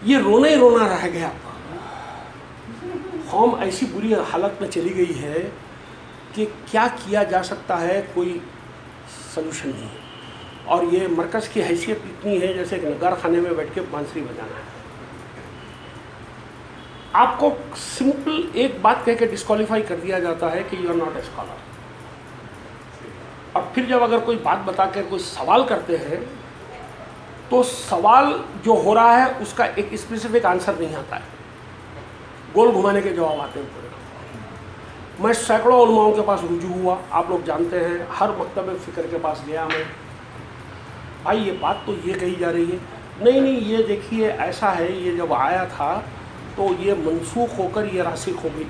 یہ رونا ہی رونا رہ گیا. قوم ایسی بری حالت میں چلی گئی ہے کہ کیا کیا جا سکتا ہے کوئی سلوشن نہیں ہے. اور یہ مرکز کی حیثیت اتنی ہے جیسے کہ نگار خانے میں بیٹھ کے بانسری بجانا ہے. آپ کو سمپل ایک بات کہہ کے ڈسکوالیفائی کر دیا جاتا ہے کہ you are not a scholar. اور پھر جب اگر کوئی بات بتا کر کوئی سوال کرتے ہیں تو سوال جو ہو رہا ہے اس کا ایک اسپیسیفک آنسر نہیں آتا ہے, گول گھمانے کے جواب آتے ہیں پورے. میں سینکڑوں علماؤں کے پاس رجوع ہوا, آپ لوگ جانتے ہیں, ہر مکتب فکر کے پاس گیا میں. بھائی یہ بات تو یہ کہی جا رہی ہے, نہیں یہ دیکھیے ایسا ہے, یہ جب آیا تھا تو یہ منسوخ ہو کر یہ راسخ ہو گئی.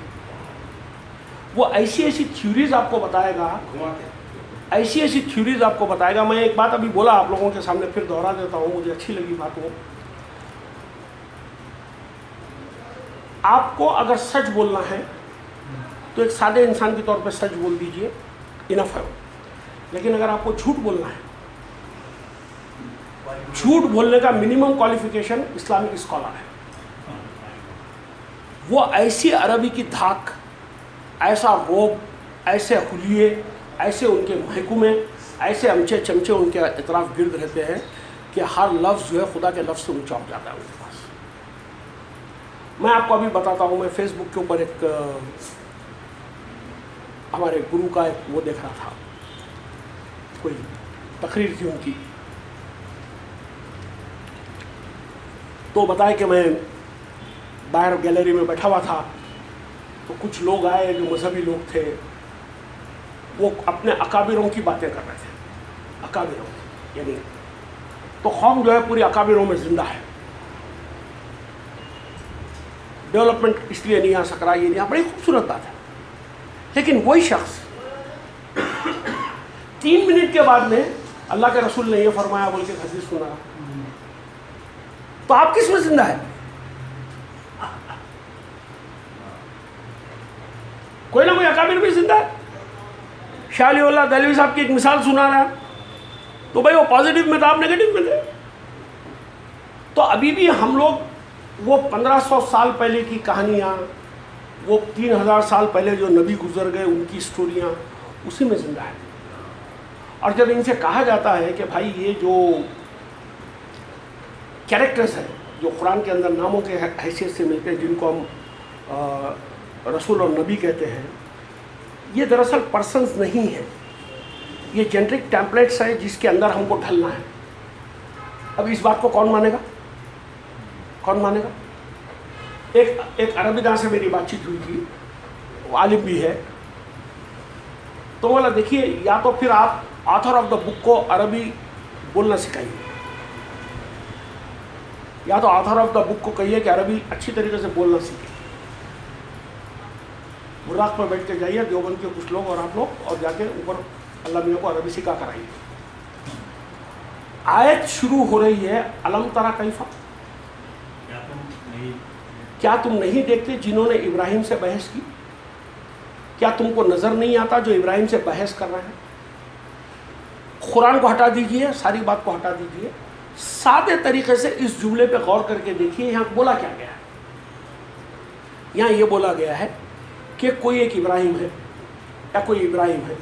وہ ایسی تھیوریز آپ کو بتائے گا, ایسی تھیوریز آپ کو بتائے گا. میں ایک بات ابھی بولا آپ لوگوں کے سامنے, پھر دوہرا دیتا ہوں, مجھے اچھی لگی بات وہ. آپ کو اگر سچ بولنا ہے تو ایک سادے انسان کے طور پہ سچ بول دیجئے, انف ہے. لیکن اگر آپ کو جھوٹ بولنا ہے, جھوٹ بولنے کا منیمم کوالیفیکیشن اسلامک اسکالر ہے. وہ ایسی عربی کی دھاک, ایسا روب, ایسے حلیے, ایسے ان کے محکمے, ایسے امچے چمچے ان کے اطراف گرد رہتے ہیں کہ ہر لفظ جو ہے خدا کے لفظ سے اونچا ہو جاتا ہے ان کے پاس. میں آپ کو ابھی بتاتا ہوں, میں فیس بک کے اوپر ایک ہمارے گرو کا ایک وہ دیکھ رہا تھا, کوئی تقریر تھی ان کی. تو بتائے کہ میں باہر گیلری میں بیٹھا ہوا تھا تو کچھ لوگ آئے جو مذہبی لوگ تھے, وہ اپنے اکابروں کی باتیں کر رہے تھے. اکابروں یعنی تو قوم جو ہے پوری اکابروں میں زندہ ہے. ڈیولپمنٹ اس لیے نہیں آ سک رہا, یہ نہیں, بڑی خوبصورت بات ہے. لیکن وہی شخص 3 منٹ کے بعد میں اللہ کے رسول نے یہ فرمایا بول کے حدیث سنا, تو آپ کس میں زندہ ہے؟ کوئی نہ کوئی اکابر بھی زندہ ہے. شاہ ولی اللہ دہلوی صاحب کی ایک مثال سنا رہا ہے, تو بھائی وہ پازیٹیو میں تھا, آپ نیگیٹو میں تھے. تو ابھی بھی ہم لوگ وہ 1500 سال پہلے کی کہانیاں, وہ 3000 سال پہلے جو نبی گزر گئے ان کی سٹوریاں, اسی میں زندہ ہے. اور جب ان سے کہا جاتا ہے کہ بھائی یہ جو کیریکٹرز ہیں جو قرآن کے اندر ناموں کے حیثیت سے ملتے ہیں, جن کو ہم رسول اور نبی کہتے ہیں, یہ دراصل پرسنز نہیں ہیں, یہ جنرک ٹیمپلیٹس ہیں جس کے اندر ہم کو ڈھلنا ہے. اب اس بات کو کون مانے گا, کون مانے گا؟ ایک عربی داں سے میری بات چیت ہوئی تھی, وہ عالم بھی ہے. تو بولا دیکھیے, یا تو پھر آپ آتھر آف دا بک کو عربی بولنا سکھائیے, یا تو آتھر آف دا بک کو کہیے کہ عربی اچھی طریقے سے بولنا سیکھیں. براق پہ بیٹھ کے جائیے دیوبند کے کچھ لوگ اور آپ لوگ, اور جا کے اوپر اللہ میاں کو عربی سکھا کر آئیے. آیت شروع ہو رہی ہے الم ترى کیف, کیا تم نہیں دیکھتے جنہوں نے ابراہیم سے بحث کی؟ کیا تم کو نظر نہیں آتا جو ابراہیم سے بحث کر رہے ہیں؟ قرآن کو ہٹا دیجئے, ساری بات کو ہٹا دیجئے, سادے طریقے سے اس جملے پہ غور کر کے دیکھیے یہاں بولا کیا گیا ہے. یہاں یہ بولا گیا ہے کہ کوئی ایک ابراہیم ہے یا کوئی ابراہیم ہے,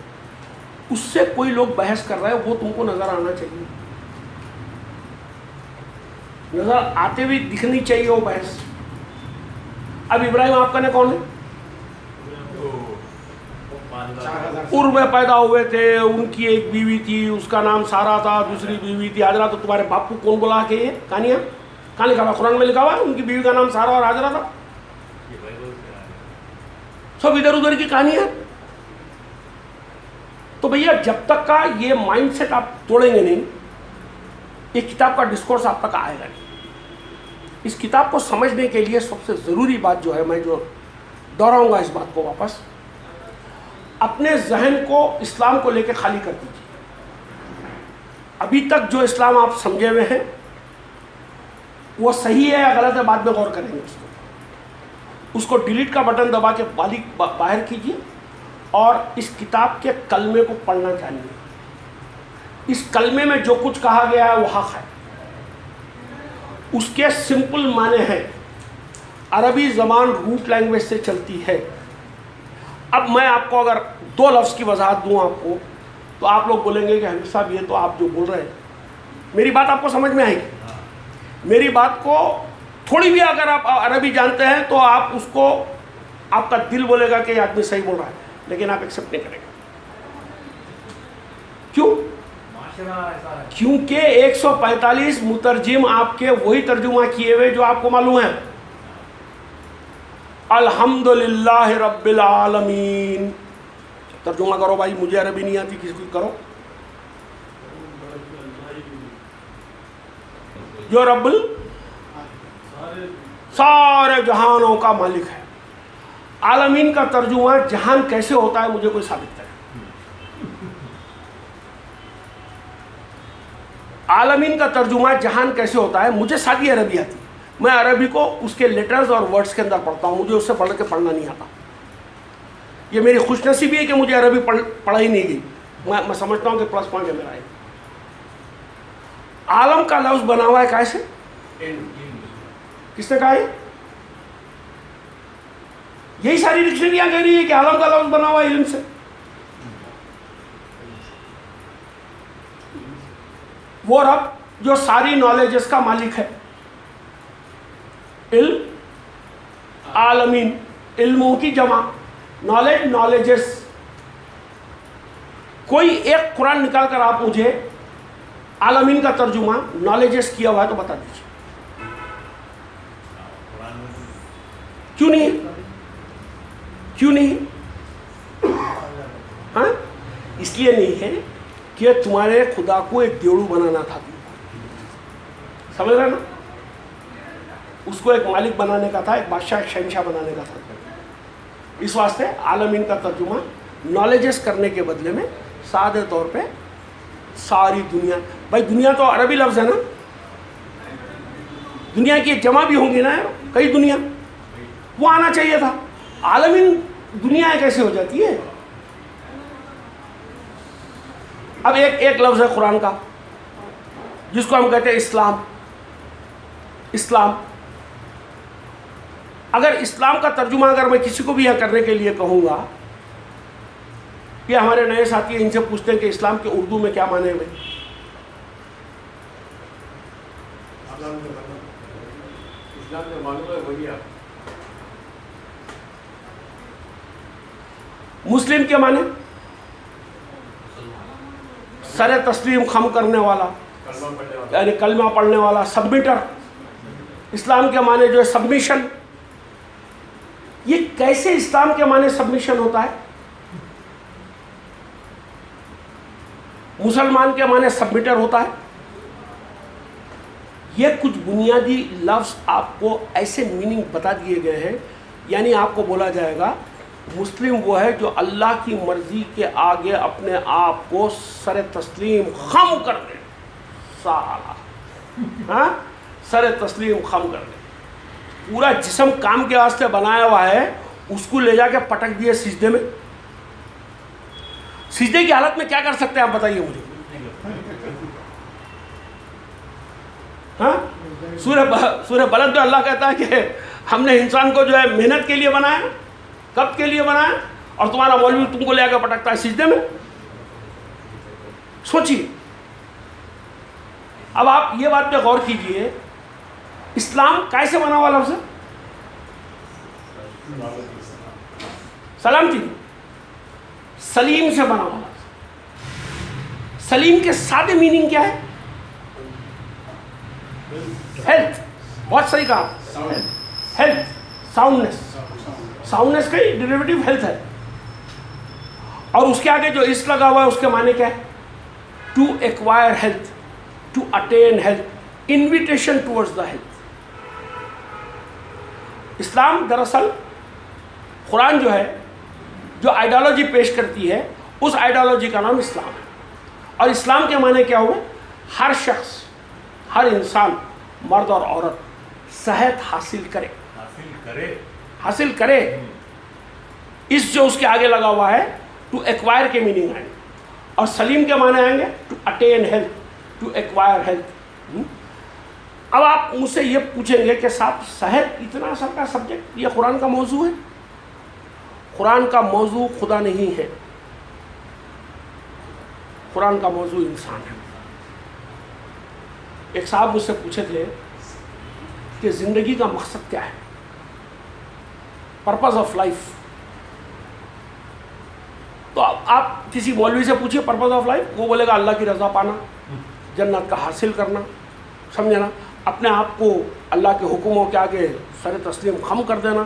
اس سے کوئی لوگ بحث کر رہے ہیں, وہ تم کو نظر آنا چاہیے, نظر آتے ہوئے دکھنی چاہیے وہ بحث. اب ابراہیم آپ کا نے کون ہے؟ ار میں پیدا ہوئے تھے, ان کی ایک بیوی تھی, اس کا نام سارا تھا, دوسری بیوی تھی حاجرہ. تو تمہارے باپ کو کون بولا کہ یہ کہانیاں کہاں لکھا ہوا؟ قرآن میں لکھا ہوا ہے ان کی بیوی کا نام سارا اور حاجرہ تھا. سب ادھر ادھر کی کہانی ہے. تو بھیا جب تک کا یہ مائنڈ سیٹ آپ توڑیں گے نہیں, ایک کتاب کا ڈسکورس آپ تک آئے گا نہیں. اس کتاب کو سمجھنے کے لیے سب سے ضروری بات جو ہے, میں جو دہراؤں گا اس بات کو واپس, اپنے ذہن کو اسلام کو لے کے خالی کر دیجیے. ابھی تک جو اسلام آپ سمجھے ہوئے ہیں وہ صحیح ہے یا غلط ہے, بعد میں غور کریں گے. اس کو ڈیلیٹ کا بٹن دبا کے باہر کیجیے اور اس کتاب کے کلمے کو پڑھنا چاہیے. اس کلمے میں جو کچھ کہا گیا ہے وہ حق ہے. اس کے سمپل معنی ہیں. عربی زبان روٹ لینگویج سے چلتی ہے. اب میں آپ کو اگر دو لفظ کی وضاحت دوں آپ کو تو آپ لوگ بولیں گے کہ حبیب صاحب یہ تو آپ جو بول رہے ہیں میری بات آپ کو سمجھ میں آئے گی. میری بات کو تھوڑی بھی اگر آپ عربی جانتے ہیں تو آپ اس کو آپ کا دل بولے گا کہ یہ آدمی صحیح بول رہا ہے, لیکن آپ ایکسیپٹ نہیں کریں گے. کیوں؟ کیونکہ 145 مترجم آپ کے وہی ترجمہ کیے ہوئے جو آپ کو معلوم ہے. الحمدللہ رب العالمین. ترجمہ کرو بھائی, مجھے عربی نہیں آتی, کسی کو کرو. جو رب سارے جہانوں کا مالک ہے. عالمین کا ترجمہ جہان کیسے ہوتا ہے مجھے کوئی ثابت کرے. عالمین کا ترجمہ جہان کیسے ہوتا ہے, مجھے سادی عربی آتی, میں عربی کو اس کے لیٹرز اور ورڈز کے اندر پڑھتا ہوں, مجھے اس سے پڑھ کے پڑھنا نہیں آتا. یہ میری خوش نصیبی ہے کہ مجھے عربی پڑھائی نہیں گئی. میں سمجھتا ہوں کہ پلس پوائنٹ ہے میرا. عالم کا لفظ بنا ہوا ہے کیسے؟ کس نے کہا ہے؟ یہی ساری ڈکشنریاں کہہ رہی ہے کہ عالم کا لفظ بنا ہوا ہے علم سے. وہ رب جو ساری نالجز کا مالک ہے. علم عالمین, علموں کی جمع, نالج نالجز. کوئی ایک قرآن نکال کر آپ مجھے عالمین کا ترجمہ نالجز کیا ہوا ہے تو بتا دیجیے. کیوں نہیں؟ کیوں نہیں؟ ہاں, اس لیے نہیں ہے کہ تمہارے خدا کو ایک دیوڑو بنانا تھا. سمجھ رہے نا؟ اس کو ایک مالک بنانے کا تھا, ایک بادشاہ, ایک شہنشاہ بنانے کا تھا. اس واسطے عالمین کا ترجمہ نالجز کرنے کے بدلے میں سادے طور پہ ساری دنیا. بھائی دنیا تو عربی لفظ ہے نا, دنیا کی جمع بھی ہوں گی نا, کئی دنیا, وہ آنا چاہیے تھا. عالمین دنیا کیسے ہو جاتی ہے؟ اب ایک لفظ ہے قرآن کا جس کو ہم کہتے ہیں اسلام. اسلام, اگر اسلام کا ترجمہ اگر میں کسی کو بھی یہاں کرنے کے لیے کہوں گا, یہ ہمارے نئے ساتھی ان سے پوچھتے ہیں کہ اسلام کے اردو میں کیا معنی ہے. مسلم کے معنی سر تسلیم خم کرنے والا, یعنی کلمہ پڑھنے والا, سبمیٹر. اسلام کے معنی جو ہے سبمیشن. یہ کیسے اسلام کے معنی سبمیشن ہوتا ہے؟ مسلمان کے معنی سبمیٹر ہوتا ہے. یہ کچھ بنیادی لفظ آپ کو ایسے میننگ بتا دیے گئے ہیں, یعنی آپ کو بولا جائے گا مسلم وہ ہے جو اللہ کی مرضی کے آگے اپنے آپ کو سر تسلیم خم کر دے. سارا ہاں, سر تسلیم خم کر دے. پورا جسم کام کے واسطے بنایا ہوا ہے, اس کو لے جا کے پٹک دیے سجدے میں. سجدے کی حالت میں کیا کر سکتے ہیں آپ بتائیے مجھے. ہاں, سورہ بلد میں اللہ کہتا ہے کہ ہم نے انسان کو جو ہے محنت کے لیے بنایا, کب کے لیے بنایا, اور تمہارا مولوی تم کو لے کے پٹکتا ہے سجدے میں. سوچیے. اب آپ یہ بات پہ غور کیجئے, اسلام کیسے بنا ہوا لفظ ہے؟ سلامتی, سلیم سے بنا ہوا. سلیم کے سادے میننگ کیا ہے؟ ہیلتھ. بہت صحیح کہا, ہیلتھ, ساؤنڈنس. ساؤنڈنس کا ڈیریویٹو ہیلتھ ہے. اور اس کے آگے جو اس لگا ہوا ہے اس کے معنی کیا ہے؟ To acquire health, to attain health, invitation towards the health. اسلام دراصل قرآن جو ہے, جو آئیڈیالوجی پیش کرتی ہے, اس آئیڈیالوجی کا نام اسلام ہے. اور اسلام کے معنی کیا ہوئے؟ ہر شخص, ہر انسان, مرد اور عورت صحت حاصل کرے. اس جو اس کے آگے لگا ہوا ہے ٹو ایکوائر کے میننگ آئیں گے, اور سلیم کے معنی آئیں گے to attain health, to acquire health. اب آپ مجھ سے یہ پوچھیں گے کہ صاحب صحت اتنا اثر کا سبجیکٹ، یہ قرآن کا موضوع ہے؟ قرآن کا موضوع خدا نہیں ہے، قرآن کا موضوع انسان ہے۔ ایک صاحب مجھ سے پوچھے تھے کہ زندگی کا مقصد کیا ہے، پرپز آف لائف۔ تو آپ کسی مولوی سے پوچھیے پرپز آف لائف، وہ بولے گا اللہ کی رضا پانا، جنت کا حاصل کرنا، سمجھے نا، اپنے آپ کو اللہ کے حکموں کے آگے سر تسلیم خم کر دینا،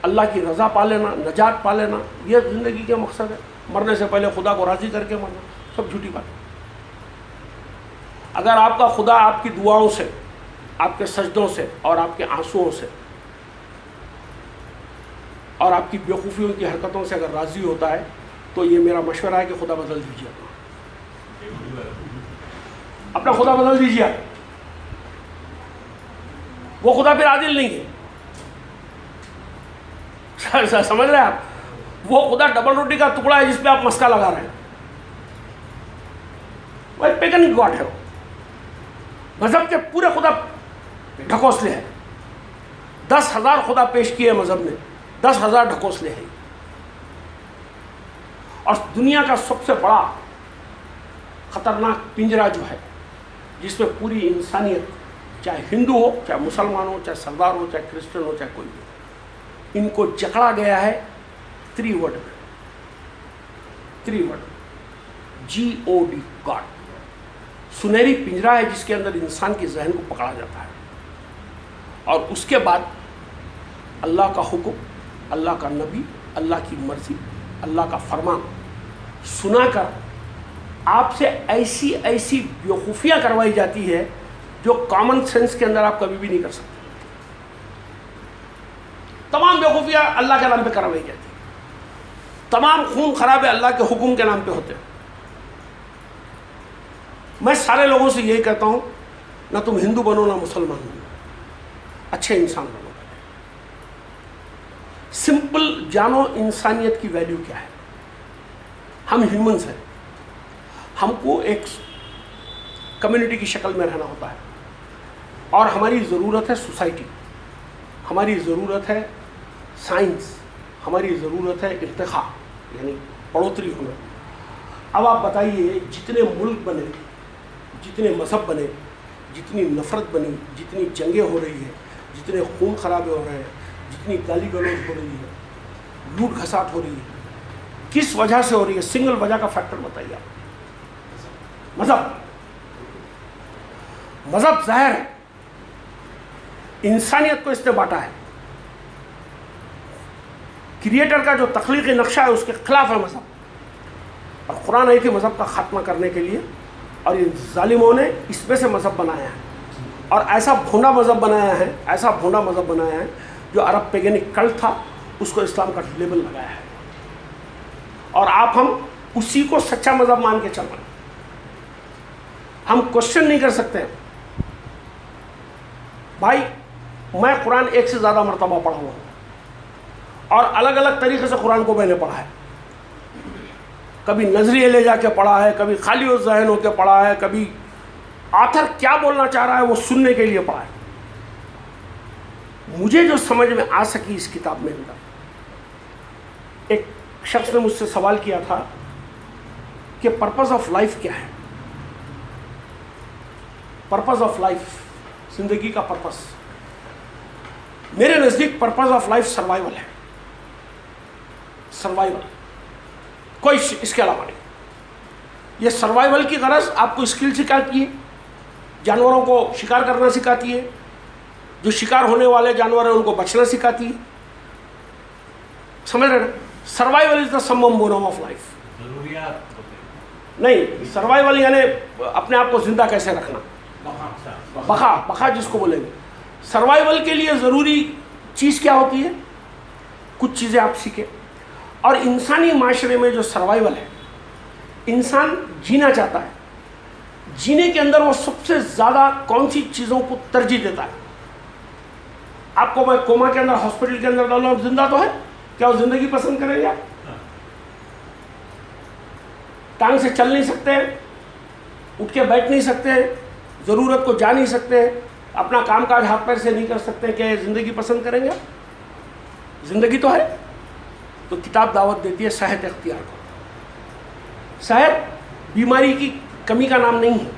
اللہ کی رضا پا لینا، نجات پا لینا، یہ زندگی کا مقصد ہے۔ مرنے سے پہلے خدا کو راضی کر کے مرنا، سب جھوٹی بات ہے۔ اگر آپ کا خدا آپ کی دعاؤں سے، آپ کے سجدوں سے اور آپ کے آنسوؤں سے اور آپ کی بیوقوفیوں کی حرکتوں سے اگر راضی ہوتا ہے تو یہ میرا مشورہ ہے کہ خدا بدل دیجیے، اپنا خدا بدل دیجیے۔ وہ خدا پھر عادل نہیں ہے، سمجھ رہے ہیں آپ؟ وہ خدا ڈبل روٹی کا ٹکڑا ہے جس پہ آپ مسکا لگا رہے ہیں، وہ ایک پیگن گاڈ ہے۔ وہ مذہب کے پورے خدا ڈھکوسلے ہیں، 10,000 خدا پیش کیے مذہب نے، 10,000 ڈھکوسلے ہیں۔ اور دنیا کا سب سے بڑا خطرناک پنجرا جو ہے، جس میں پوری انسانیت، چاہے ہندو ہو، چاہے مسلمان ہو، چاہے سردار ہو، چاہے کرسچن ہو، چاہے کوئی بھی، ان کو جکڑا گیا ہے 3 ورڈ میں، 3 ورڈ، GOD، گاڈ۔ سنہری پنجرا ہے جس کے اندر انسان کے ذہن کو پکڑا جاتا ہے، اور اس کے بعد اللہ کا حکم، اللہ کا نبی، اللہ کی مرضی، اللہ کا فرمان سنا کر آپ سے ایسی ایسی بیوقوفیاں کروائی جاتی ہے جو کامن سینس کے اندر آپ کبھی بھی نہیں کر سکتے۔ تمام بیوقوفیاں اللہ کے نام پہ کروائی جاتی ہیں، تمام خون خرابے اللہ کے حکم کے نام پہ ہوتے ہیں۔ میں سارے لوگوں سے یہی کہتا ہوں، نہ تم ہندو بنو نہ مسلمان بنو، اچھے انسان بنو۔ سمپل جانو انسانیت کی ویلیو کیا ہے۔ ہم ہیومنز ہیں، ہم کو ایک کمیونٹی کی شکل میں رہنا ہوتا ہے، اور ہماری ضرورت ہے سوسائٹی، ہماری ضرورت ہے سائنس، ہماری ضرورت ہے ارتقاء، یعنی بڑھوتری ہونا۔ اب آپ بتائیے، جتنے ملک بنے، جتنے مذہب بنے، جتنی نفرت بنی، جتنی جنگیں ہو رہی ہیں، جتنے خون خرابے ہو رہے ہیں، جتنی گالی گلوچ ہو رہی ہے، لوٹ گھساٹ ہو رہی ہے، کس وجہ سے ہو رہی ہے؟ سنگل وجہ کا فیکٹر بتائیے آپ۔ مذہب ظاہر ہے، انسانیت کو اس نے بانٹا ہے، کریٹر کا جو تخلیقی نقشہ ہے اس کے خلاف ہے مذہب، اور قرآن آئی تھی مذہب کا خاتمہ کرنے کے لیے، اور ان ظالموں نے اس میں سے مذہب بنایا ہے، اور ایسا بھونڈا مذہب بنایا ہے، ایسا بھونڈا مذہب بنایا ہے جو عرب پیگنک کلٹ تھا، اس کو اسلام کا لیبل لگایا ہے، اور ہم اسی کو سچا مذہب مان کے چل رہے ہیں۔ ہم کوشچن نہیں کر سکتے بھائی، میں قرآن 1 سے زیادہ مرتبہ پڑھا ہوا ہوں، اور الگ الگ طریقے سے قرآن کو میں نے پڑھا ہے، کبھی نظریے لے جا کے پڑھا ہے، کبھی خالی و ذہن ہو کے پڑھا ہے، کبھی آتھر کیا بولنا چاہ رہا ہے وہ سننے کے لیے پڑھا ہے۔ مجھے جو سمجھ میں آ سکی اس کتاب میں اندر، ایک شخص نے مجھ سے سوال کیا تھا کہ پرپز آف لائف کیا ہے؟ پرپز آف لائف، زندگی کا پرپز۔ میرے نزدیک پرپز آف لائف سروائیول ہے، سروائیول، کوئی اس کے علاوہ نہیں۔ یہ سروائیول کی غرض آپ کو اسکل سکھاتی ہے، جانوروں کو شکار کرنا سکھاتی ہے، جو شکار ہونے والے جانور ہیں ان کو بچنا سکھاتی ہے، سمجھ رہے نا؟ Survival is the summum bonum of life. نہیں، سروائیول یعنی اپنے آپ کو زندہ کیسے رکھنا، بقا جس کو بولیں گے۔ سروائیول کے لیے ضروری چیز کیا ہوتی ہے؟ کچھ چیزیں آپ سیکھیں، اور انسانی معاشرے میں جو سروائیول ہے، انسان جینا چاہتا ہے، جینے کے اندر وہ سب سے زیادہ کون سی چیزوں کو ترجیح دیتا ہے؟ آپ کو میں کوما کے اندر، ہاسپٹل کے اندر ڈالوں، زندہ تو ہے، کیا وہ زندگی پسند کریں گے؟ آپ ٹانگ سے چل نہیں سکتے، اٹھ کے بیٹھ نہیں سکتے، ضرورت کو جا نہیں سکتے، اپنا کام کاج ہاتھ پیر سے نہیں کر سکتے، کیا یہ زندگی پسند کریں گے؟ زندگی تو ہے. تو کتاب دعوت دیتی ہے صحت اختیار کرو. صحت بیماری کی کمی کا نام نہیں ہے.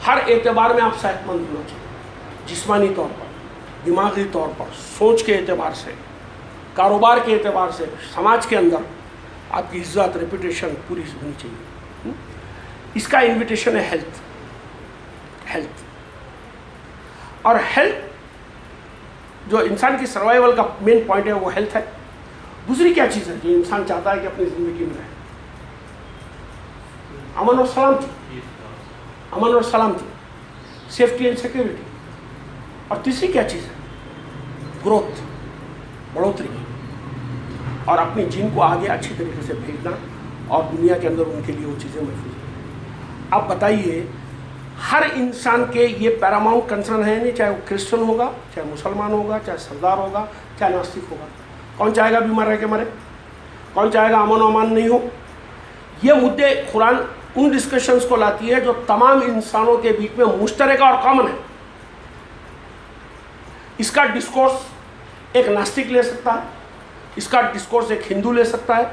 ہر اعتبار میں آپ صحت مند ہونا چاہیے، جسمانی طور پر، دماغی طور پر، سوچ کے اعتبار سے، کاروبار کے اعتبار سے، سماج کے اندر آپ کی عزت ریپوٹیشن پوری ہونی چاہیے. اس کا انویٹیشن ہے ہیلتھ. ہیلتھ اور ہیلتھ جو انسان کی سروائیول کا مین پوائنٹ ہے وہ ہیلتھ ہے. دوسری کیا چیز ہے جو انسان چاہتا ہے کہ اپنی زندگی میں رہے؟ امن اور سلامتی. امن اور سلامتی، سیفٹی اینڈ سیکیورٹی. اور تیسری کیا چیز ہے؟ گروتھ، بڑھوتری، اور اپنی جین کو آگے اچھی طریقے سے بھیجنا اور دنیا کے اندر ان کے لیے وہ چیزیں محفوظ ہیں. آپ بتائیے، ہر انسان کے یہ پیراماؤنٹ کنسرن ہے نہیں، چاہے وہ کرسچن ہوگا، چاہے مسلمان ہوگا، چاہے سردار ہوگا، چاہے ناستک ہوگا. کون چاہے گا بیمار رہ کے مرے؟ کون چاہے گا امن و امان نہیں ہو؟ یہ مدعے قرآن ان ڈسکشنز کو لاتی ہے جو تمام انسانوں کے بیچ میں مشترکہ اور کامن ہے. اس کا ڈسکورس ایک ناستک لے سکتا ہے، اس کا ڈسکورس ایک ہندو لے سکتا ہے،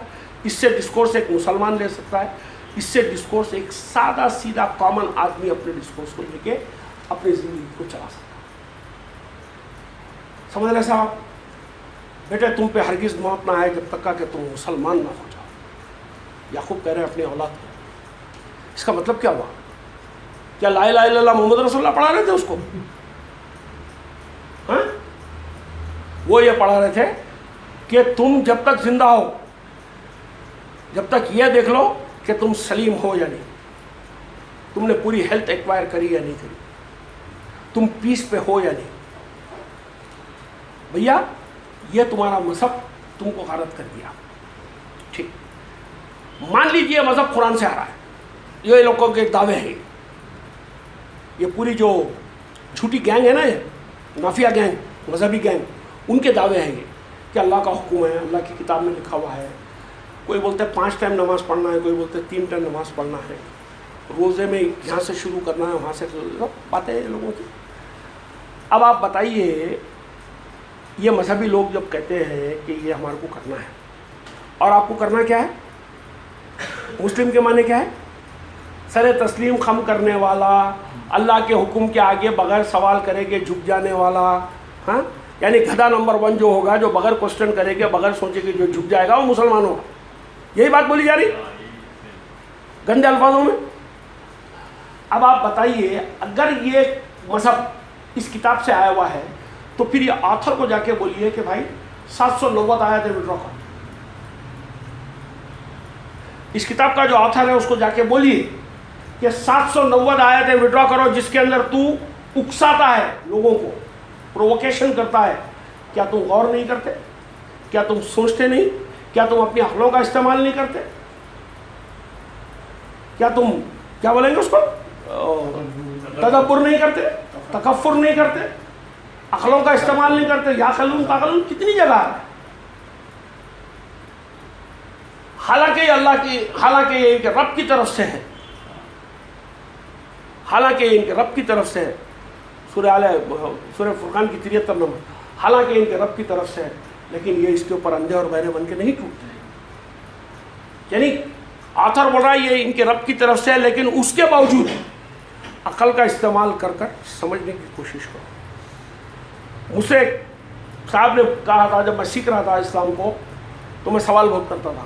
اس سے ڈسکورس ایک مسلمان لے سکتا ہے، اس سے ڈسکورس ایک سادہ سیدھا کامن آدمی اپنے ڈسکورس کو لے کے اپنی زندگی کو چلا سکتا ہے. سمجھ رہے صاحب؟ بیٹے تم پہ ہرگز موت نہ آئے جب تک کہ تم مسلمان نہ ہو جاؤ. یعقوب کہہ رہے ہیں اپنی اولاد کو. اس کا مطلب کیا ہوا؟ کیا لا الہ الا اللہ محمد رسول اللہ پڑھا رہے تھے اس کو؟ ہاں، وہ یہ پڑھا رہے تھے کہ تم جب تک زندہ ہو، جب تک یہ دیکھ لو کہ تم سلیم ہو یا نہیں، تم نے پوری ہیلتھ ایکوائر کری یا نہیں کری، تم پیس پہ ہو یا نہیں. بھیا یہ تمہارا مذہب تم کو غارت کر دیا. ٹھیک، مان لیجئے مذہب قرآن سے آ رہا ہے، یہ لوگوں کے دعوے ہیں، یہ پوری جو جھوٹی گینگ ہے نا، یہ مافیا گینگ، مذہبی گینگ، ان کے دعوے ہیں یہ کہ اللہ کا حکم ہے، اللہ کی کتاب میں لکھا ہوا ہے. کوئی بولتے ہیں 5 ٹائم نماز پڑھنا ہے، کوئی بولتے ہیں 3 ٹائم نماز پڑھنا ہے، روزے میں یہاں سے شروع کرنا ہے، وہاں سے باتیں ہیں لوگوں کی. اب آپ بتائیے، یہ مذہبی لوگ جب کہتے ہیں کہ یہ ہمارے کو کرنا ہے، اور آپ کو کرنا کیا ہے؟ مسلم کے معنی کیا ہے؟ سر تسلیم خم کرنے والا، اللہ کے حکم کے آگے بغیر سوال کرے کے جھک جانے والا. ہاں، یعنی گدھا نمبر 1 جو ہوگا، جو بغیر کوشچن کرے گا، بغیر سوچے کہ جو جھک جائے گا وہ مسلمان ہوگا. یہی بات بولی جا رہی گندے الفاظوں میں. اب آپ بتائیے، اگر یہ مذہب اس کتاب سے آیا ہوا ہے تو پھر یہ آتھر کو جا کے بولیے کہ بھائی 790 آیتیں وڈرا کرو. اس کتاب کا جو آتھر ہے اس کو جا کے بولیے کہ 790 آیتیں وڈرا کرو جس کے اندر تو اکساتا ہے لوگوں کو، پرووکیشن کرتا ہے. کیا تم غور نہیں کرتے؟ کیا تم سوچتے نہیں؟ کیا تم اپنی عقلوں کا استعمال نہیں کرتے؟ کیا تم کیا بولیں گے اس کو، تدبر نہیں کرتے، تکفر نہیں کرتے، عقلوں کا استعمال نہیں کرتے؟ یا خلون تاخلون کتنی جگہ ہے. حالانکہ یہ اللہ کی، حالانکہ یہ ان کے رب کی طرف سے ہے، حالانکہ یہ ان کے رب کی طرف سے ہے. سورہ فرقان کی 73 نمبر. حالانکہ ان کے رب کی طرف سے ہے، لیکن یہ اس کے اوپر اندھے اور بہرے بن کے نہیں ٹوٹتے. یعنی آتھر بول رہا ہے یہ ان کے رب کی طرف سے ہے، لیکن اس کے باوجود عقل کا استعمال کر کر سمجھنے کی کوشش کرو. مجھ سے ایک صاحب نے کہا تھا، جب میں سیکھ رہا تھا اسلام کو تو میں سوال بہت کرتا تھا.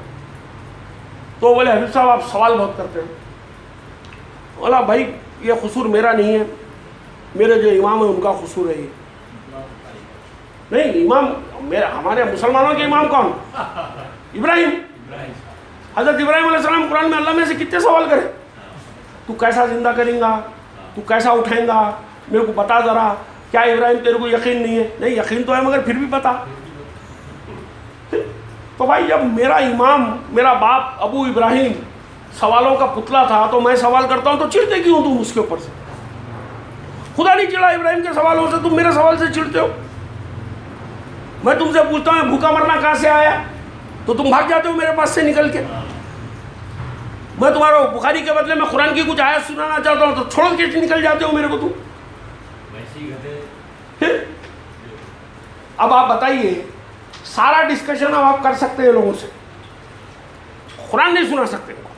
تو بولے حبیب صاحب آپ سوال بہت کرتے ہیں. بولا بھائی یہ قصور میرا نہیں ہے، میرے جو امام ہیں ان کا قصور ہے. یہ نہیں، امام ہمارے مسلمانوں کے امام کون؟ ابراہیم. حضرت ابراہیم علیہ السلام قرآن میں اللہ میں سے کتنے سوال کرے، تو کیسا زندہ کریں گا، تو کیسا اٹھائیں گا، میرے کو بتا ذرا. کیا ابراہیم تیرے کو یقین نہیں ہے؟ نہیں یقین تو ہے مگر پھر بھی بتا. تو بھائی جب میرا امام، میرا باپ ابو ابراہیم سوالوں کا پتلا تھا تو میں سوال کرتا ہوں تو چڑھتے کیوں تم اس کے اوپر سے؟ خدا نہیں چڑھا ابراہیم کے سوالوں سے، تم میرے سوال سے چڑھتے ہو. میں تم سے پوچھتا ہوں بھوکا مرنا کہاں سے آیا تو تم بھاگ جاتے ہو میرے پاس سے نکل کے. میں تمہارا بخاری کے بدلے میں قرآن کی کچھ آیت سنانا چاہتا ہوں تو چھوڑ کے نکل جاتے ہو میرے کو. تم پھر اب آپ بتائیے، سارا ڈسکشن اب آپ کر سکتے ہیں لوگوں سے، قرآن نہیں سنا سکتے ان کو۔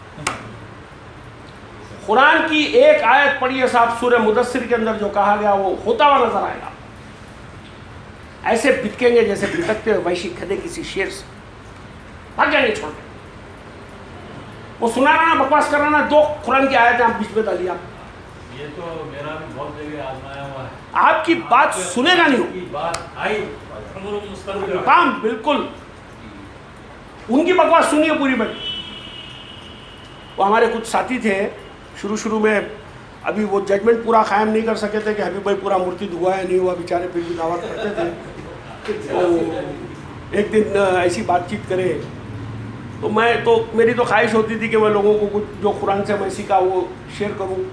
قرآن کی ایک آیت پڑھیے صاحب، سورہ مدثر کے اندر جو کہا گیا وہ ہوتا ہوا نظر آئے گا۔ ایسے بتکیں گے جیسے بتکتے ہوئے وحشی کھدے کسی شیر سے، بھاگ جائیں گے چھوڑ کے۔ وہ سنا رہا نا، بکواس کر رہا نا، دو قرآن کی آیتیں آپ بیچ میں ڈالی۔ آپ یہ تو میرا بھی بہت جگہ آزمایا ہوا ہے، آپ کی بات سنے گا نہیں، کی بات آئی کام بالکل ان کی بکواس سنیے پوری بات۔ وہ ہمارے کچھ ساتھی تھے شروع میں، ابھی وہ ججمنٹ پورا قائم نہیں کر سکے تھے کہ حبیب بھائی پورا مرتد ہوا ہے نہیں ہوا، بیچارے پھر بھی دعوت کرتے تھے۔ تو ایک دن ایسی بات چیت کرے تو میری تو خواہش ہوتی تھی کہ میں لوگوں کو کچھ جو قرآن سے میں سیکھا وہ شیئر کروں،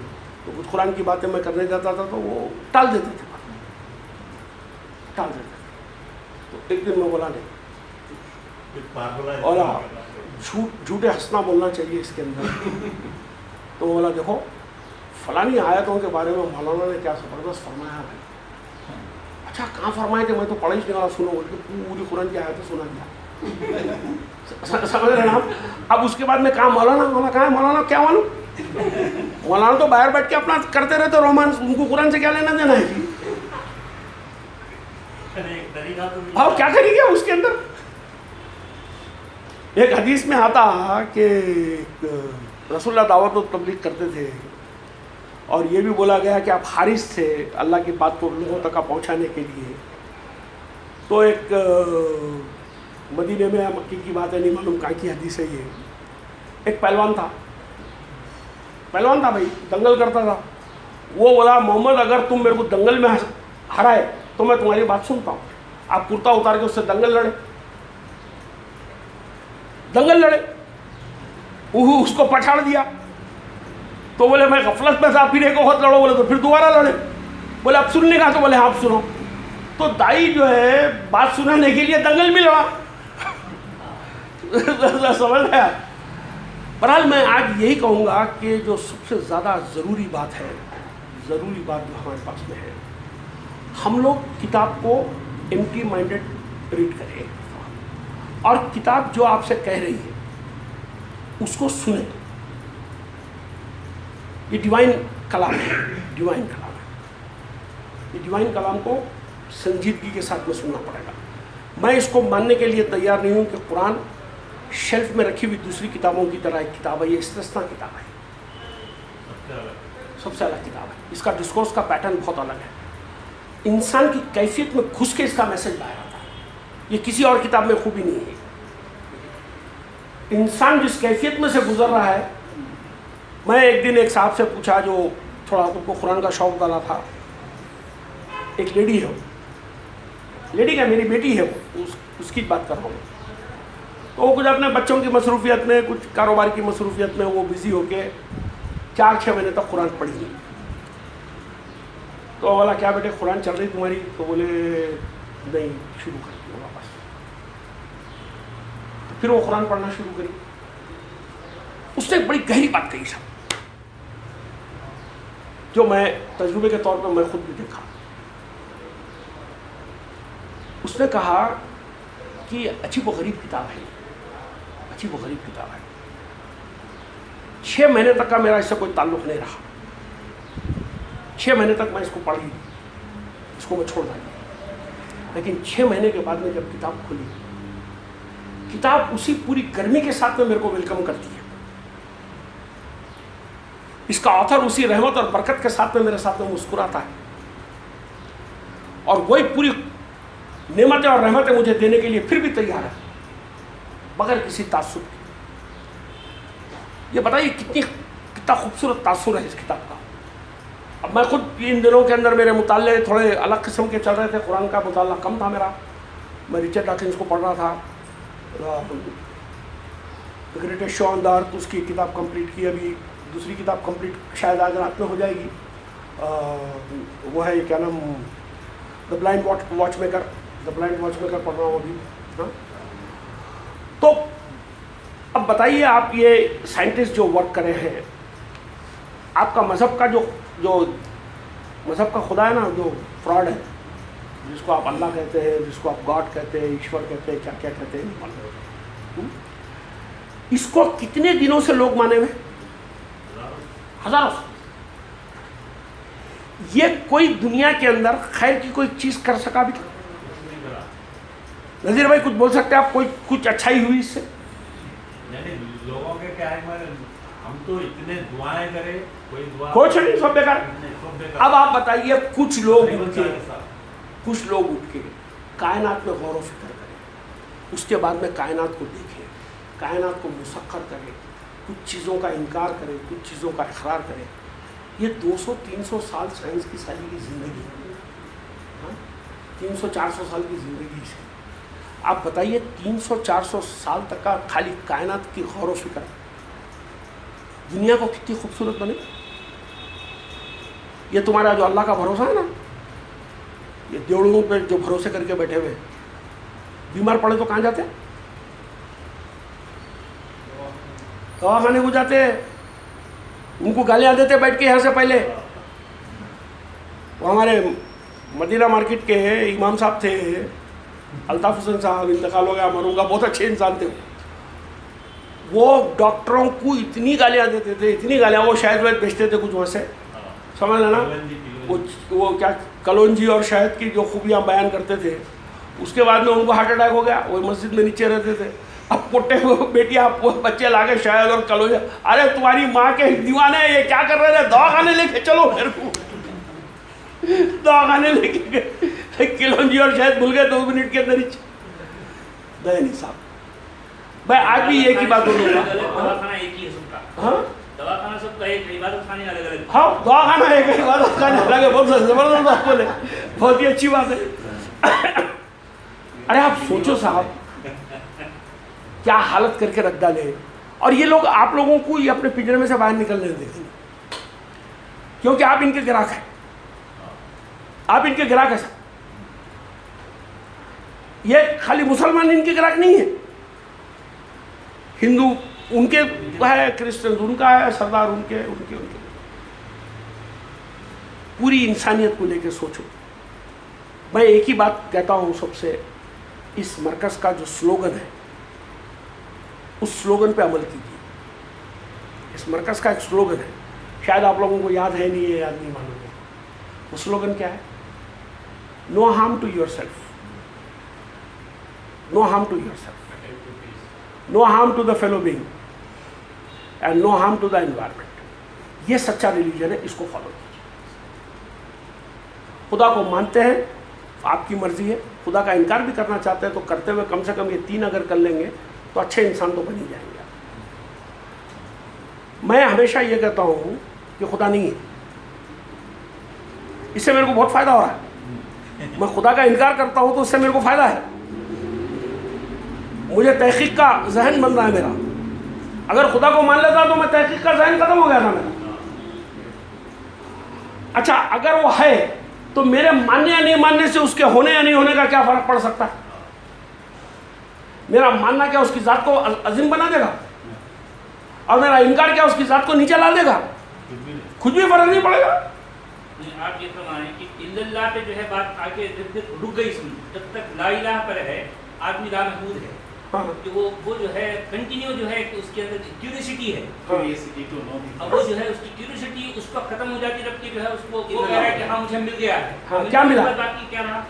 تو کچھ قرآن کی باتیں میں کرنے جاتا تھا تو وہ ٹال دیتے تھے۔ تو ایک دن میں بولا نہیں، بولا جھوٹے ہنسنا بولنا چاہیے اس کے اندر۔ تو بولا دیکھو فلانی آیتوں کے بارے میں مولانا نے کیا زبردست فرمایا ہے۔ اچھا کہاں فرمائے تھے؟ میں تو پڑھا ہی نہیں والا، سنو بول کے پوری قرآن کی آیتیں سنا دیا۔ سمجھ رہے ہیں آپ؟ اب اس کے بعد میں کہا مولانا کہاں ہے؟ مولانا کیا معلوم، مولانا تو باہر بیٹھ کے اپنا کرتے رہتے رومانس، ان کو قرآن سے کیا لینا دینا ہے جی؟ اور کیا کریں گے اس کے اندر؟ ایک حدیث میں آتا کہ رسول اللہ دعوت و تبلیغ کرتے تھے، اور یہ بھی بولا گیا کہ آپ حارث تھے اللہ کی بات کو لوگوں تک پہنچانے کے لیے۔ تو ایک مدینے میں مکی کی بات ہے، نہیں معلوم کہاں کی حدیث ہے یہ، ایک پہلوان تھا بھائی، دنگل کرتا تھا۔ وہ بولا محمد اگر تم میرے کو دنگل میں ہرائے تو میں تمہاری بات سنتا ہوں۔ آپ کرتا اتار کے اس سے دنگل لڑے، اس کو پچھاڑ دیا۔ تو بولے میں غفلت میں تھا، پھر ایک وقت لڑو، بولے تو پھر دوبارہ لڑے، بولے اب سننے کا، تو بولے ہاں سنو۔ تو دائی جو ہے بات سنانے کے لیے دنگل میں لڑا۔ سمجھ گیا؟ بہرحال میں آج یہی کہوں گا کہ جو سب سے زیادہ ضروری بات جو ہمارے پاس میں ہے، ہم لوگ کتاب کو ایمٹی مائنڈڈ ریڈ کریں، اور کتاب جو آپ سے کہہ رہی ہے اس کو سنیں۔ یہ ڈیوائن کلام ہے، یہ ڈیوائن کلام کو سنجیدگی کے ساتھ میں سننا پڑے گا۔ میں اس کو ماننے کے لیے تیار نہیں ہوں کہ قرآن شیلف میں رکھی ہوئی دوسری کتابوں کی طرح ایک کتاب ہے۔ یہ استثناء کتاب ہے، سب سے الگ کتاب ہے۔ اس کا ڈسکورس کا پیٹرن بہت الگ ہے، انسان کی کیفیت میں گھس کے اس کا میسج باہر آتا ہے۔ یہ کسی اور کتاب میں خوبی نہیں ہے۔ انسان جس کیفیت میں سے گزر رہا ہے، میں ایک دن ایک صاحب سے پوچھا جو تھوڑا ان کو قرآن کا شوق ڈالا تھا، ایک لیڈی ہے، لیڈی کا میری بیٹی ہے، اس کی بات کر رہا ہوں۔ تو وہ کچھ اپنے بچوں کی مصروفیت میں، کچھ کاروبار کی مصروفیت میں وہ بزی ہو کے 4-6 مہینے تک قرآن پڑھی۔ تو بولا کیا بیٹے قرآن چل رہی تمہاری؟ تو بولے نہیں، شروع کر دیا واپس۔ پھر وہ قرآن پڑھنا شروع کری۔ اس نے ایک بڑی گہری بات کہی صاحب، جو میں تجربے کے طور پر میں خود بھی دیکھا۔ اس نے کہا کہ عجیب و غریب کتاب ہے، 6 مہینے تک کا میرا اس سے کوئی تعلق نہیں رہا، 6 مہینے تک میں اس کو پڑھی، اس کو میں چھوڑ دیا، لیکن 6 مہینے کے بعد میں جب کتاب کھلی، کتاب اسی پوری گرمی کے ساتھ میں میرے کو ویلکم کرتی ہے۔ اس کا آتھر اسی رحمت اور برکت کے ساتھ میں میرے ساتھ میں مسکراتا ہے، اور وہی پوری نعمتیں اور رحمتیں مجھے دینے کے لیے پھر بھی تیار ہے، بغیر کسی تعصب کے۔ یہ بتائیے کتنا خوبصورت تاثر ہے اس کتاب کا۔ اب میں خود ان دنوں کے اندر میرے مطالعے تھوڑے الگ قسم کے چل رہے تھے، قرآن کا مطالعہ کم تھا میرا، میں رچرڈ ڈاکنز کو پڑھ رہا تھا، گریٹسٹ شو آن دا ارتھ، اس کی کتاب کمپلیٹ کی، ابھی دوسری کتاب کمپلیٹ شاید آج رات میں ہو جائے گی، وہ ہے کیا نام، دا بلائنڈ واچ میکر پڑھ رہا ہوں ابھی۔ تو اب بتائیے آپ، یہ سائنٹسٹ جو ورک کرے ہیں، آپ کا مذہب کا جو مذہب کا خدا ہے نا جو فراڈ ہے، جس کو آپ اللہ کہتے ہیں، جس کو آپ گاڈ کہتے ہیں، ایشور کہتے ہیں، کیا کیا کہتے ہیں، اس کو کتنے دنوں سے لوگ مانے ہوئے؟ ہزاروں سے. یہ کوئی دنیا کے اندر خیر کی کوئی چیز کر سکا بھی؟ نذیر بھائی کچھ بول سکتے ہیں آپ؟ کوئی کچھ اچھائی ہوئی اس سے؟ یعنی لوگوں کے کیا ہے، ہم تو اتنے دعائیں کرے، کوئی دعا کچھ نہیں، سب بیکار. اب آپ بتائیے کچھ لوگ اٹھ کے کائنات میں غور و فکر کریں، اس کے بعد میں کائنات کو دیکھیں، کائنات کو مسخر کریں، کچھ چیزوں کا انکار کریں، کچھ چیزوں کا اقرار کریں. یہ 200-300 سال سائنس کی ساری کی زندگی ہے، 300-400 سال کی زندگی ہے. آپ بتائیے 300-400 سال تک کا خالی کائنات کی غور و فکر، دنیا کو کتنی خوبصورت بنے. یہ تمہارا جو اللہ کا بھروسہ ہے نا، یہ دیوڑوں پہ جو بھروسے کر کے بیٹھے ہوئے، بیمار پڑے تو کہاں جاتے ہیں؟ دواخانے کو جاتے ہیں. ان کو گالیاں دیتے بیٹھ کے یہاں سے پہلے. وہ ہمارے مدینہ مارکیٹ کے امام صاحب تھے، الطاف حسین صاحب، انتقال ہو گیا، مروں گا، بہت اچھے انسان تھے. وہ ڈاکٹروں کو اتنی گالیاں دیتے تھے، اتنی گالیاں. وہ شہد وہد بیچتے تھے کچھ وہاں سے، سمجھ لینا. وہ کیا کلونجی اور شہد کی جو خوبیاں بیان کرتے تھے. اس کے بعد میں ان کو ہارٹ اٹیک ہو گیا. وہ مسجد میں نیچے رہتے تھے. اب پوٹے بیٹی آپ بچے لا کے شہد اور کلونجی، ارے تمہاری ماں کے دیوانے یہ کیا کر رہے تھے؟ دواخانے لے کے چلو. پھر دواخانے لے کے گئے، کلونجی اور شہد بھول گئے 2 منٹ کے اندر ہی. نہیں صاحب بھائی آج بھی ایک ہی بات بولوں گا. دواخانہ ایک ہی ہے سب کا. ہاں دواخانہ سب کا ایک، عبادت خانے الگ الگ. ہاں دواخانہ ایک ہے، عبادت خانے الگ ہے. بہت زبردست بات بولے، بہت ہی اچھی بات ہے. ارے آپ سوچو صاحب کیا حالت کر کے رکھ ڈالے. اور یہ لوگ آپ لوگوں کو یہ اپنے پنجرے میں سے باہر نکلنے دیتے ہیں، کیونکہ آپ ان کے گراہک ہیں. آپ ان کے گراہک ہیں. یہ خالی مسلمان ان کے گراہک نہیں ہے، ہندو ان کے ہے، کرسچن ان کا ہے، سردار ان کے. پوری انسانیت کو لے کے سوچو. میں ایک ہی بات کہتا ہوں سب سے، اس مرکز کا جو سلوگن ہے اس سلوگن پہ عمل کیجیے. اس مرکز کا ایک سلوگن ہے، شاید آپ لوگوں کو یاد ہے نہیں ہے، یاد نہیں معلوم ہے. وہ سلوگن کیا ہے؟ No harm to yourself, no harm to yourself, no harm to the fellow being and no harm to the environment. یہ سچا ریلیجن ہے، اس کو فالو کیجیے. خدا کو مانتے ہیں، آپ کی مرضی ہے. خدا کا انکار بھی کرنا چاہتے ہیں تو کرتے ہوئے کم سے کم یہ 3 اگر کر لیں گے تو اچھے انسان تو بن ہی جائیں گے. میں ہمیشہ یہ کہتا ہوں کہ خدا نہیں ہے. اس سے میرے کو بہت فائدہ ہو رہا ہے. میں خدا کا انکار کرتا ہوں تو اس سے میرے کو فائدہ ہے. مجھے تحقیق کا ذہن بن رہا ہے میرا. اگر خدا کو مان لیتا تو میں تحقیق کا ذہن ختم ہو گیا تھا میرا. اچھا اگر وہ ہے تو میرے ماننے یا نہیں ماننے سے اس کے ہونے یا نہیں ہونے کا کیا فرق پڑ سکتا ہے؟ میرا ماننا کیا اس کی ذات کو عظیم بنا دے گا، اور میرا انکار کیا اس کی ذات کو نیچے لا دے گا؟ کچھ بھی فرق نہیں پڑے گا. آپ یہ فرمائیں کہ الا اللہ پہ جو ہے بات آگے رک گئی. جب تک لا الہ پر ہے آدمی لا محمود ہے. کہ وہ جو ہے کنٹینیو جو ہے اس کے اندر کیوریسٹی ہے. اب وہ جو ہے اس کی کیوریسٹی اس کو ختم ہو جاتی جبکہ جو ہے اس کو وہ کہہ رہا ہے کہ ہاں مجھے مل گیا ہے. کیا ملا؟ باقی کیا رہا؟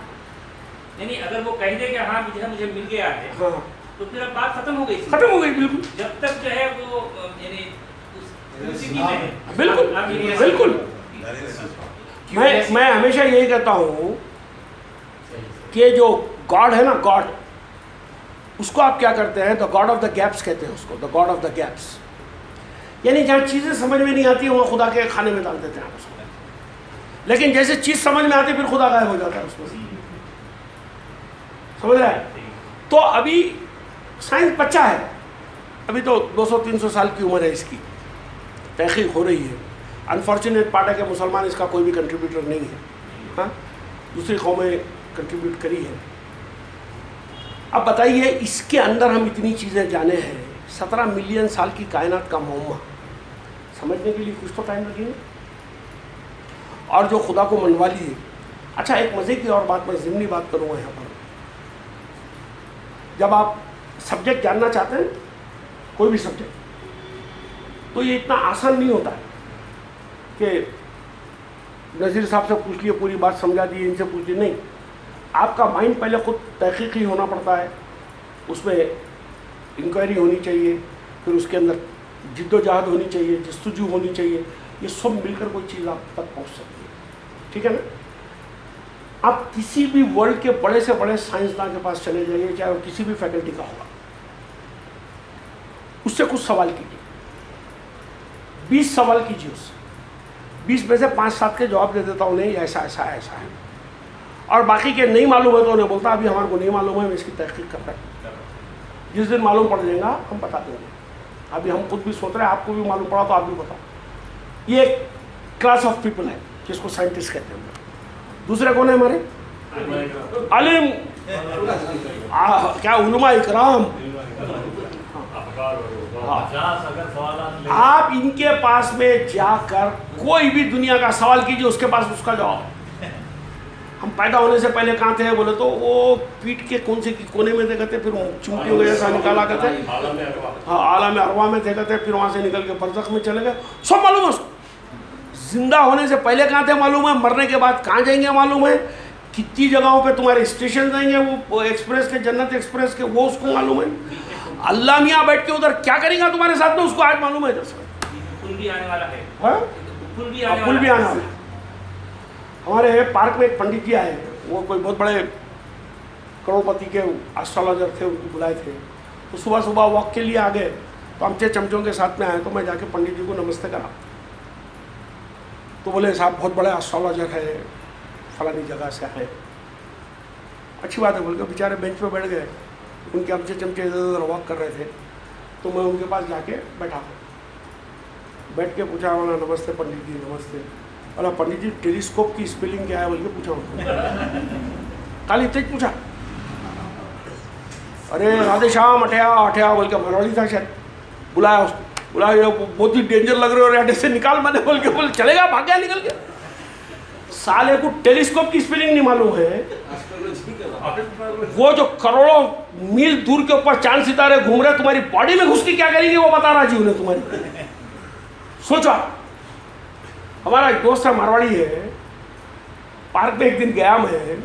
یعنی اگر وہ کہہ دے کہ ہاں مجھے مل گیا ہے تو پھر اب بات ختم ہو گئی. ختم ہو گئی بالکل. جب تک جو ہے وہ یعنی بالکل بالکل. میں ہمیشہ یہی کہتا ہوں کہ جو گاڈ ہے نا، گاڈ، اس کو آپ کیا کرتے ہیں؟ The God of the gaps کہتے ہیں اس کو. The God of the gaps یعنی جہاں چیزیں سمجھ میں نہیں آتی وہاں خدا کے کھانے میں ڈال دیتے ہیں آپ اس کو. لیکن جیسے چیز سمجھ میں آتی پھر خدا غائب ہو جاتا ہے اس میں. سمجھ رہا ہے؟ تو ابھی سائنس بچہ ہے، ابھی تو 200-300 سال کی عمر ہے اس کی. تحقیق ہو رہی ہے. انفارچونیٹ پارٹ ہے کہ مسلمان اس کا کوئی بھی کنٹریبیوٹر نہیں ہے. ہاں دوسری قومیں کنٹریبیوٹ کری ہے. اب بتائیے اس کے اندر ہم اتنی چیزیں جانے ہیں. 17 ملین سال کی کائنات کا معمہ سمجھنے کے لیے کچھ تو ٹائم لگے گا. اور جو خدا کو منوا لیے. اچھا ایک مزے کی اور بات میں ضمنی بات کروں گا یہاں پر. جب آپ سبجیکٹ جاننا چاہتے ہیں کوئی بھی سبجیکٹ تو یہ اتنا آسان نہیں ہوتا ہے کہ نذیر صاحب سے پوچھ لیے پوری بات سمجھا دی, ان سے پوچھ لیے, نہیں. آپ کا مائنڈ پہلے خود تحقیقی ہونا پڑتا ہے, اس میں انکوائری ہونی چاہیے, پھر اس کے اندر جد و جہد ہونی چاہیے, جستجو ہونی چاہیے. یہ سب مل کر کوئی چیز آپ تک پہنچ سکتی ہے. ٹھیک ہے نا. آپ کسی بھی ورلڈ کے بڑے سے بڑے سائنسداں کے پاس چلے جائیے, چاہے وہ کسی بھی فیکلٹی کا ہوگا, اس سے کچھ سوال کیجیے, 20 سوال کیجیے اس سے. 20 میں سے 5-7 کے جواب دے دیتا ہوں, نہیں ایسا ایسا ایسا ہے. اور باقی کے نہیں معلوم ہے تو انہیں بولتا ابھی ہمارے کو نہیں معلوم ہے, میں اس کی تحقیق کرتا ہوں. جس دن معلوم پڑ جائے گا ہم بتا دیں گے. ابھی ہم خود بھی سوچ رہے ہیں, آپ کو بھی معلوم پڑا تو آپ بھی بتاؤ. یہ ایک کلاس آف پیپل ہے جس کو سائنٹسٹ کہتے ہیں. دوسرے کون ہے ہمارے؟ عالم, کیا علماء اکرام. آپ ان کے پاس میں جا کر کوئی بھی دنیا کا سوال کیجیے, اس کے پاس اس کا جواب ہے. ہم پیدا ہونے سے پہلے کہاں تھے بولے تو وہ پیٹ کے کون سے کونے میں تھے کہتے, پھر چمٹیوں کے جیسا نکالا کرتے, ہاں عالم ارواح میں تھے کہتے, پھر وہاں سے نکل کے برزخ میں چلے گئے. سب معلوم ہے اس کو. زندہ ہونے سے پہلے کہاں تھے معلوم ہے, مرنے کے بعد کہاں جائیں گے معلوم ہے, کتنی جگہوں پہ تمہارے اسٹیشن جائیں گے وہ ایکسپریس کے, جنت ایکسپریس کے, وہ اس کو معلوم ہے. اللہ میاں بیٹھ کے ادھر کیا کریں گا تمہارے ساتھ میں اس کو آج معلوم ہے. پل بھی آنے والا ہے, پل بھی آنے والا ہے. ہمارے پارک میں ایک پنڈت جی آئے, وہ کوئی بہت بڑے کروڑپتی کے ایسٹرالوجر تھے, ان کو بلائے تھے. تو صبح صبح واک کے لیے آ گئے, تو ہم 6 چمچوں کے ساتھ میں آئے, تو میں جا کے پنڈت جی کو نمستے کرا. تو بولے صاحب بہت بڑے ایسٹرالوجر ہے, فلانی جگہ سے آئے. اچھی بات ہے بول کے بیچارے بینچ پہ بیٹھ گئے. ان کے ہم 6 چمچے ادھر ادھر واک کر رہے تھے, تو میں ان کے پاس جا کے بیٹھا. بیٹھ کے پوچھا, بولا نمستے پنڈت جی نمستے. بولا پنڈت جی ٹیلیسکوپ کی اسپیلنگ کیا ہے بول کے پوچھا. کل اتنے پوچھا, ارے رادھے شام اٹھیا اٹھیا بول کے مرواڑی تھا شاید. بلایا اس کو, بولا یہ بہت ہی ڈینجر لگ رہے ہو, اڈے سے نکال میں نے بول کے. بولے چلے گا, بھاگ گیا نکل کے. سالے کو ٹیلیسکوپ کی اسپیلنگ نہیں معلوم ہے. وہ جو کروڑوں میل دور کے اوپر چاند ستارے گھوم رہے, تمہاری باڈی میں گھس کے کیا کریں گے وہ بتا رہا جی انہیں تمہاری. سوچو. ہمارا ایک دوست ہے مارواڑی ہے, پارک میں ایک دن گیا میں,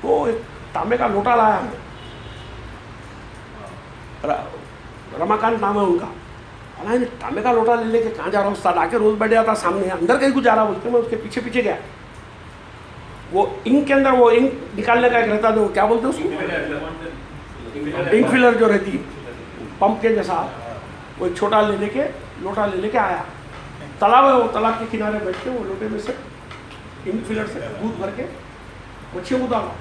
تو ایک تانبے کا لوٹا لایا ہمیں, رماکانت نام ہے ان کا. تانبے کا لوٹا لے کے کہاں جا رہا ہوں استاد, آ کے روز بیٹھ جاتا سامنے, اندر کہیں کچھ جا رہا بولتے. میں اس کے پیچھے پیچھے گیا. وہ انک کے اندر وہ انک نکالنے کا ایک رہتا تھا, وہ کیا بولتے ہیں اس کو, انک فلر جو رہتی پمپ کے جیسا, وہ ایک چھوٹا لے کے لوٹا لے کے آیا. تالاب ہے, وہ تالاب کے کنارے بیٹھ کے وہ لوٹے میں سے انک فلر سے دودھ بھر کے مچھلیوں کو ڈالا.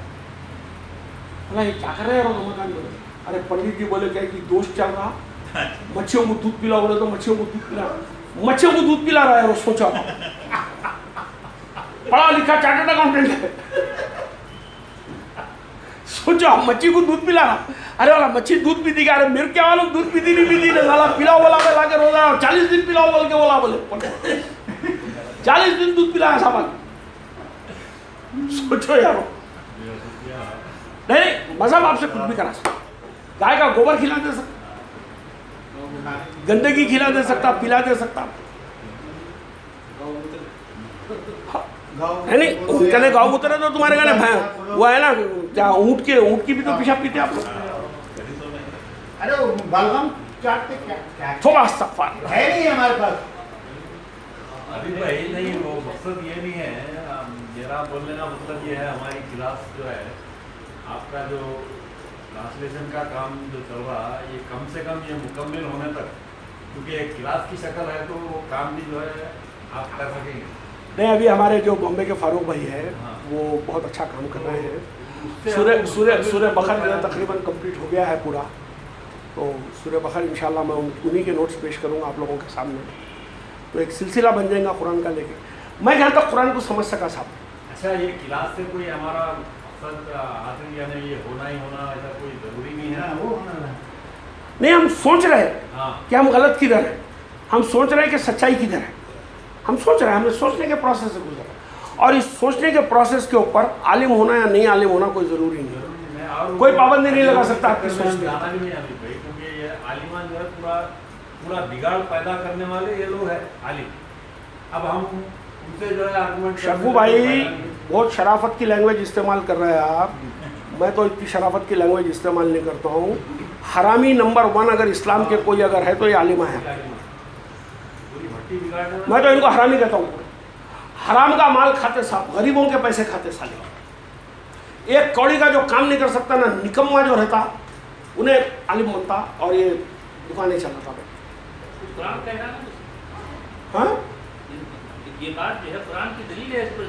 بولا یہ کیا کر رہے ہیں رماکانت بولے. ارے پنڈت جی بولے کیا کہ دوست چل رہا, مچھلیوں کو دودھ پلا. بولے تو مچھلیوں کو دودھ پلا, مچھلیوں کو دودھ پلا رہا ہے. وہ سوچا پڑھا لکھا چارٹرڈ اکاؤنٹنٹ ہے, سوچا مچھی کو دودھ پلا رہا. ارے والا مچھی دودھ پیتی گیا, ارے میرے کیا معلوم دودھ پیتی نہیں پیتی, سالا پلاؤ بولا میں لا کے روزہ 40 دن پلاؤ بول کے بولا. بولے 40 دن دودھ پلایا صاحب. سوچو یارو. نہیں مذہب آپ سے کچھ بھی کرا سکتا, گائے کا گوبر کھلا دے سکتا, گندگی کھلا دے سکتا, پلا دے سکتا. نہیں گاؤں اترے تو تمہارے گھر وہ ہے نا کیا, اونٹ کی بھی تو پیشاب پیتے آپ لوگ. ارے بلغم چاٹتے کیا تھوڑا استغفار ہے نہیں ہمارے پاس. ابھی بھائی نہیں, وہ مقصد یہ نہیں ہے. میرا بولنے کا مطلب یہ ہے, ہماری کلاس جو ہے, آپ کا جو ٹرانسلیشن کا کام جو چل رہا ہے, یہ کم سے کم یہ مکمل ہونے تک, کیونکہ ایک کلاس کی شکل ہے تو وہ کام بھی جو ہے آپ کر سکیں گے. نہیں ابھی ہمارے جو بامبے کے فاروق بھائی ہیں وہ بہت اچھا کام کر رہے ہیں. سورہ بقرہ جو ہے تقریباً کمپلیٹ ہو گیا ہے پورا. تو سورہ بقرہ انشاءاللہ میں انہی کے نوٹس پیش کروں گا آپ لوگوں کے سامنے. تو ایک سلسلہ بن جائے گا قرآن کا لے کے. میں جہاں تک قرآن کو سمجھ سکا صاحب. اچھا, یہ کلاس سے کوئی ہمارا مقصد حاصل یعنی یہ ہونا ہی ہونا ایسا کوئی ضروری نہیں ہے. وہ ہونا نہیں, ہم سوچ رہے ہیں کہ ہم غلط کدھر ہیں, ہم سوچ رہے ہیں کہ سچائی کدھر ہے, ہم سوچ رہے ہیں, ہمیں سوچنے کے پروسیس سے گزر اور اس سوچنے کے پروسیس کے اوپر عالم ہونا یا نہیں عالم ہونا کوئی ضروری نہیں ہے. کوئی پابندی نہیں لگا سکتا آپ کی سوچ میں. جانا بھی نہیں عالم بھائی, کیونکہ یہ عالمان جو ہے پورا بگاڑ پیدا کرنے والے یہ لوگ ہیں عالم. اب ہم ان سے جو ہے آرگومنٹ. شبو بھائی بہت شرافت کی لینگویج استعمال کر رہے ہیں آپ. میں تو اتنی شرافت کی لینگویج استعمال نہیں کرتا ہوں. حرامی نمبر 1 اگر اسلام کے کوئی اگر ہے تو یہ عالمہ ہے. میں تو ان کو حرامی کہتا ہوں. حرام کا مال کھاتے صاحب, غریبوں کے پیسے کھاتے سالے. ایک کوڑی کا جو کام نہیں کر سکتا نا, نکما جو رہتا انہیں عالم بنتا اور یہ دکانیں چلاتا. قرآن کہہ رہا نا, ہاں یہ بات جو ہے قرآن کی دلیل ہے اس پر.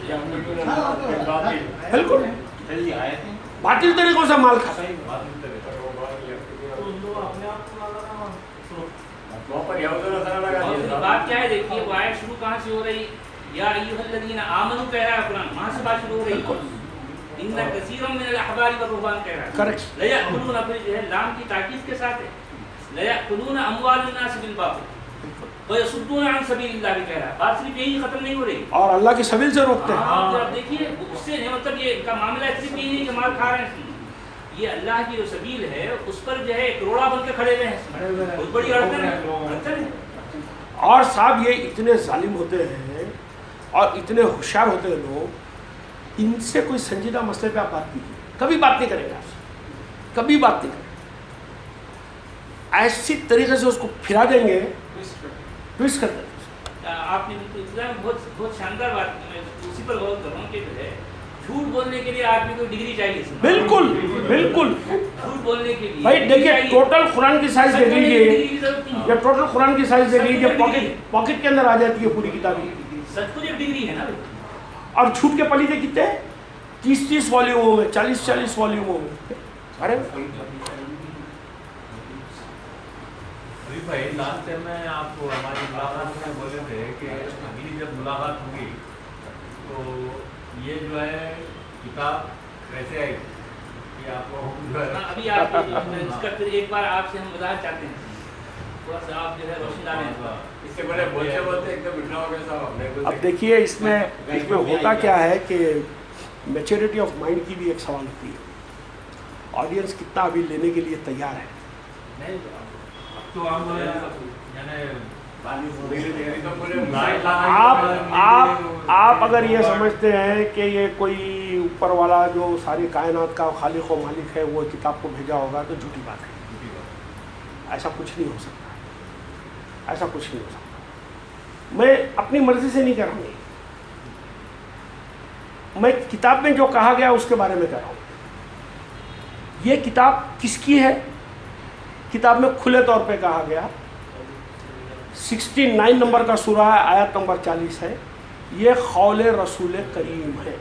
بالکل باطل طریقوں سے مال کھاتا ہے. بات کیا ہے دیکھیے, وہ آیت شروع کہاں سے ہو رہی, یا ایھا الذین آمنوا کہہ رہا ہے قرآن, وہاں سے بات شروع ہو رہی. ان کثیرا من الاحبار والرہبان کہہ رہا ہے. کریکٹ. لیأکلون, پھر جو ہے لام کی تاکید کے ساتھ ہے, لیأکلون اموال الناس بالباطل ویصدون عن سبیل اللہ بھی کہہ رہا ہے. بات صرف یہی ختم نہیں ہو رہی, اور اللہ کی سبیل سے روکتے ہیں. آپ دیکھیے اس سے مطلب یہ ان کا معاملہ صرف یہی نہیں کہ مال کھا رہے ہیں, یہ اللہ کی جو سبیل ہے اس پر جو ہے ایک روڑا بن کے کھڑے ہوئے ہیں. بہت بڑی اڑچن ہے. اور صاحب یہ اتنے ظالم ہوتے ہیں اور اتنے ہوشیار ہوتے ہیں لوگ, ان سے کوئی سنجیدہ مسئلے پہ آپ بات نہیں کی, کبھی بات نہیں کریں گے آپ سے, کبھی بات نہیں کریں گے. ایسی طریقے سے اس کو پھرا دیں گے, ٹویسٹ کر دیں گے. آپ نے بہت شاندار بات, میں اسی پر غور کر رہا ہوں کہ جو ہے جھوٹ بولنے کے لیے آدمی کو ڈگری چاہیے. بالکل بالکل. جھوٹ بولنے کے لیے بھائی دیکھیے ٹوٹل قرآن کی سائز دیکھ لیجیے, یا ٹوٹل قرآن کی سائز دیکھ لیجیے, پاکٹ کے اندر آ جاتی ہے پوری کتابیں. سچ کو ایک ڈگری ہے نا. اور جھوٹ کے پلیتے کتنے, 30 والیوموں میں, 40 والیوموں میں. ارے بھائی لاسٹ ٹائم میں آپ کو ہماری ملاقات میں بولے تھے کہ اگلی جب ملاقات ہوگی تو یہ جو ہے کتاب کیسے آئی کہ آپ کو ابھی آپ اس کا پھر ایک بار آپ سے ہم وضاحت چاہتے ہیں, تھوڑا سا آپ جو ہے روشن ڈالیں. اس سے بڑے بولتے ایک دم بٹھنا ہو گیا صاحب. اب دیکھیے اس میں ہوتا کیا ہے کہ میچورٹی آف مائنڈ کی بھی ایک سوال ہوتی ہے. آڈینس کتنا ابھی لینے کے لیے تیار ہے. تو ہم آپ اگر یہ سمجھتے ہیں کہ یہ کوئی اوپر والا جو ساری کائنات کا خالق و مالک ہے وہ کتاب کو بھیجا ہوگا تو جھوٹی بات ہے. ایسا کچھ نہیں ہو سکتا, ایسا کچھ نہیں ہو سکتا. میں اپنی مرضی سے نہیں کہہ رہا ہوں, میں کتاب میں جو کہا گیا اس کے بارے میں کہہ رہا ہوں. یہ کتاب کس کی ہے؟ کتاب میں کھلے طور پہ کہا گیا 69 نمبر کا سورہ ہے, آیت نمبر 40 ہے, یہ قول رسول کریم ہے.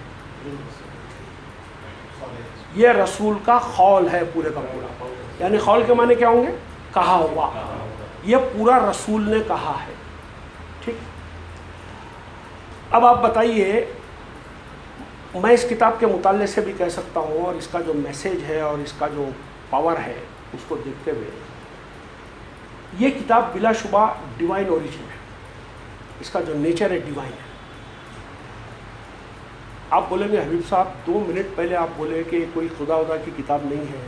یہ رسول کا قول ہے پورے کا پورا, یعنی قول کے معنی کیا ہوں گے؟ کہا ہوا. یہ پورا رسول نے کہا ہے. ٹھیک. اب آپ بتائیے, میں اس کتاب کے مطالعے سے بھی کہہ سکتا ہوں, اور اس کا جو میسیج ہے اور اس کا جو پاور ہے اس کو دیکھتے ہوئے, یہ کتاب بلا شبہ ڈیوائن اوریجن ہے. اس کا جو نیچر ہے ڈیوائن ہے. آپ بولیں گے حبیب صاحب 2 منٹ پہلے آپ بولے کہ کوئی خدا کی کتاب نہیں ہے,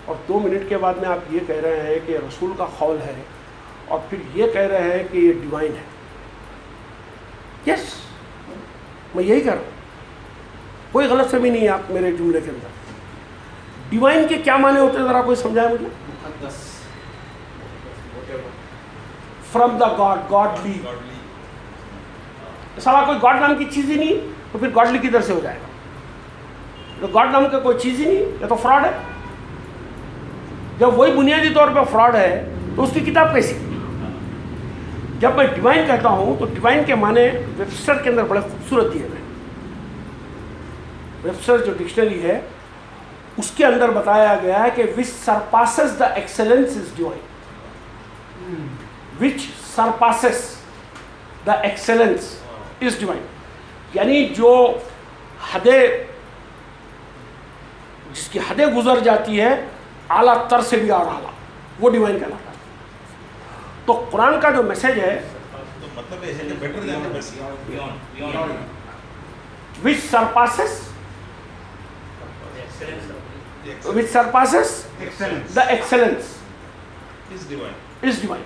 اور 2 منٹ کے بعد میں آپ یہ کہہ رہے ہیں کہ رسول کا قول ہے, اور پھر یہ کہہ رہے ہیں کہ یہ ڈیوائن ہے. یس, میں یہی کہہ رہا ہوں, کوئی غلط فہمی نہیں ہے آپ میرے جملے کے اندر. ڈیوائن کے کیا معنی ہوتے ہیں ذرا کوئی سمجھائے مجھے؟ From the God, godly. سوال کوئی گاڈ نام کی چیز ہی نہیں تو پھر گاڈلی کدھر سے ہو جائے گا؟ تو گاڈ نام کا کوئی چیز ہی نہیں, یہ تو فراڈ ہے. جب وہی بنیادی طور پہ فراڈ ہے تو اس کی کتاب کیسی؟ جب میں ڈیوائن کہتا ہوں تو ڈیوائن کے معنی ویبسٹر کے اندر بڑے خوبصورت دیے ہیں. ویبسٹر جو ڈکشنری ہے اس کے اندر بتایا گیا ہے کہ which surpasses the excellence is divine. which surpasses the excellence is divine. یعنی جو حدیں, جس کی حدیں گزر جاتی ہے اعلیٰ تر سے بھی اور اعلیٰ, وہ ڈیوائن کہلاتا ہے. تو قرآن کا جو میسیج ہے, which surpasses Excellence. the excellence is divine. is divine.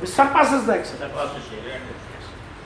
which surpasses the excellence.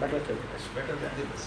better than the best. Better than the best.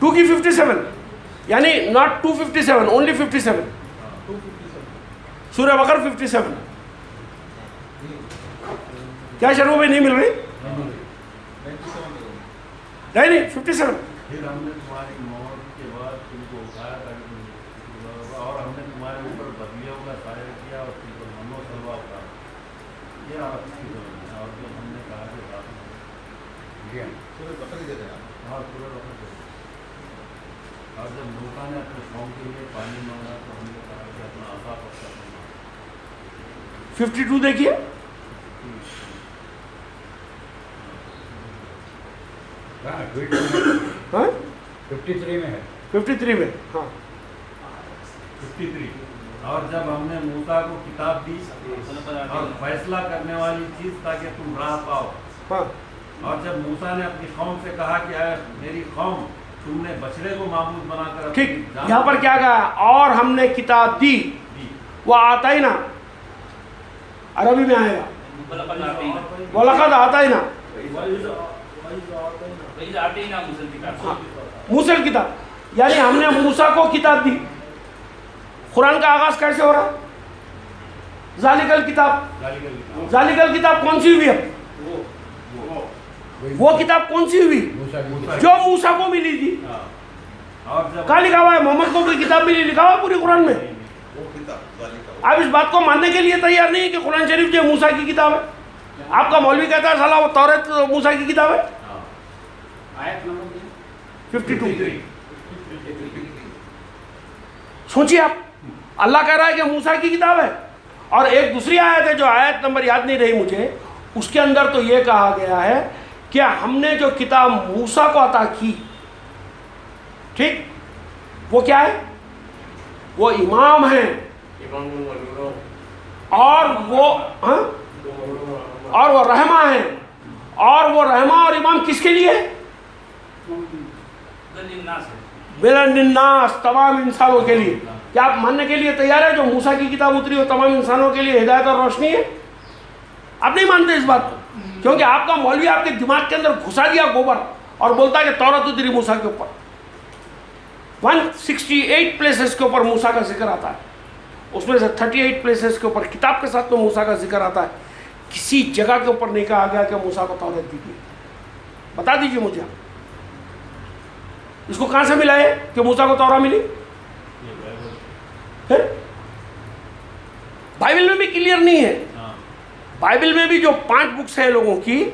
2 کی 57 یعنی not 257 only 57 سورہ بقرہ 57 کیا شروع میں نہیں مل رہی نہیں 57 پھر ہم نے تمہاری موت کے بعد تم کو اٹھایا تھا اور ہم نے تمہارے اوپر بدلیوں کا سایہ کیا اور تم کو منو سلوا اتارا یہ آپ کی ہے اور جو ہم نے کہا کہ ہاں پورے وقت اور جب موسیٰ نے اپنے قوم کے لیے پانی مانگا تو ہم نے کہا کہ اپنا عصا پکڑ 52 دیکھیے ہاں 53 میں ہے 53 میں ہاں 53 اور جب ہم نے موسیٰ کو کتاب دی اور فیصلہ کرنے والی چیز تاکہ تم راہ پاؤ ہاں اور جب موسیٰ نے اپنی قوم سے کہا کہ اے میری قوم تم نے بچڑے کو معبود بنا کر ٹھیک یہاں پر کیا کہا اور ہم نے کتاب دی وہ آتا ہی نا عربی میں آئے گا وَلَقَدْ آتَيْنَا موسیٰ کی کتاب یعنی ہم نے موسیٰ کو کتاب دی قرآن کا آغاز کیسے ہو رہا ذالک الکتاب ذالک الکتاب کون سی ہوئی ہے وہ کتاب کون سی ہوئی جو موسیٰ کو ملی تھی کہاں لکھا ہوا ہے محمد کو کوئی کتاب ملی لکھا ہوا ہے پوری قرآن میں آپ اس بات کو ماننے کے لیے تیار نہیں ہے کہ قرآن شریف جو موسیٰ کی کتاب ہے آپ کا مولوی کہتا ہے صلاح وہ توریت موسیٰ کی کتاب ہے 52 سوچیے آپ اللہ کہہ رہا ہے کہ موسیٰ کی کتاب ہے اور ایک دوسری آیت ہے جو آیت نمبر یاد نہیں رہی مجھے اس کے اندر تو یہ کہا گیا ہے کہ ہم نے جو کتاب موسیٰ کو عطا کی ٹھیک وہ کیا ہے وہ امام ہیں اور وہ رحمہ ہیں اور وہ رحمہ اور امام کس کے لیے مِنَ النَّاسِ تمام انسانوں کے لیے کیا آپ ماننے کے لیے تیار ہے جو موسیٰ کی کتاب اتری وہ تمام انسانوں کے لیے ہدایت اور روشنی ہے آپ نہیں مانتے اس بات کو کیونکہ آپ کا مولوی آپ کے دماغ کے اندر گھسا دیا گوبر اور بولتا ہے کہ تورات اتری موسیٰ کے اوپر 168 پلیسز کے اوپر موسیٰ کا ذکر آتا ہے اس میں سے 38 پلیسز کے اوپر کتاب کے ساتھ میں موسیٰ کا ذکر آتا ہے کسی جگہ کے اوپر نہیں کہا گیا کہ موسیٰ کو تورات دی گئی بتا دیجئے مجھے اس کو کہاں سے ملا ہے کہ موسیٰ کو تورات ملی بائبل میں بھی کلیئر نہیں ہے بائبل میں بھی جو 5 بکس ہیں لوگوں کی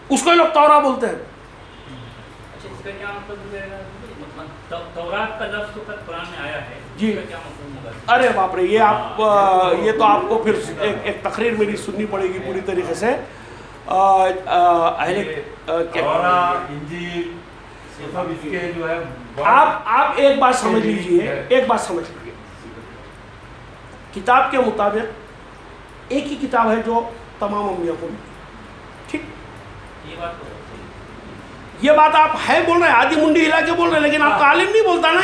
اس کو لوگ تورات بولتے ہیں جی ارے باپ رے یہ تو آپ کو پھر ایک تقریر میری سننی پڑے گی پوری طریقے سے آپ ایک بات سمجھ لیجئے کتاب کے مطابق ایک ہی کتاب ہے جو تمام انبیاء کو ملی ٹھیک یہ بات آپ ہے بول رہے ہیں آدھی منڈی ہلا کے بول رہے ہیں لیکن آپ کا عالم نہیں بولتا نا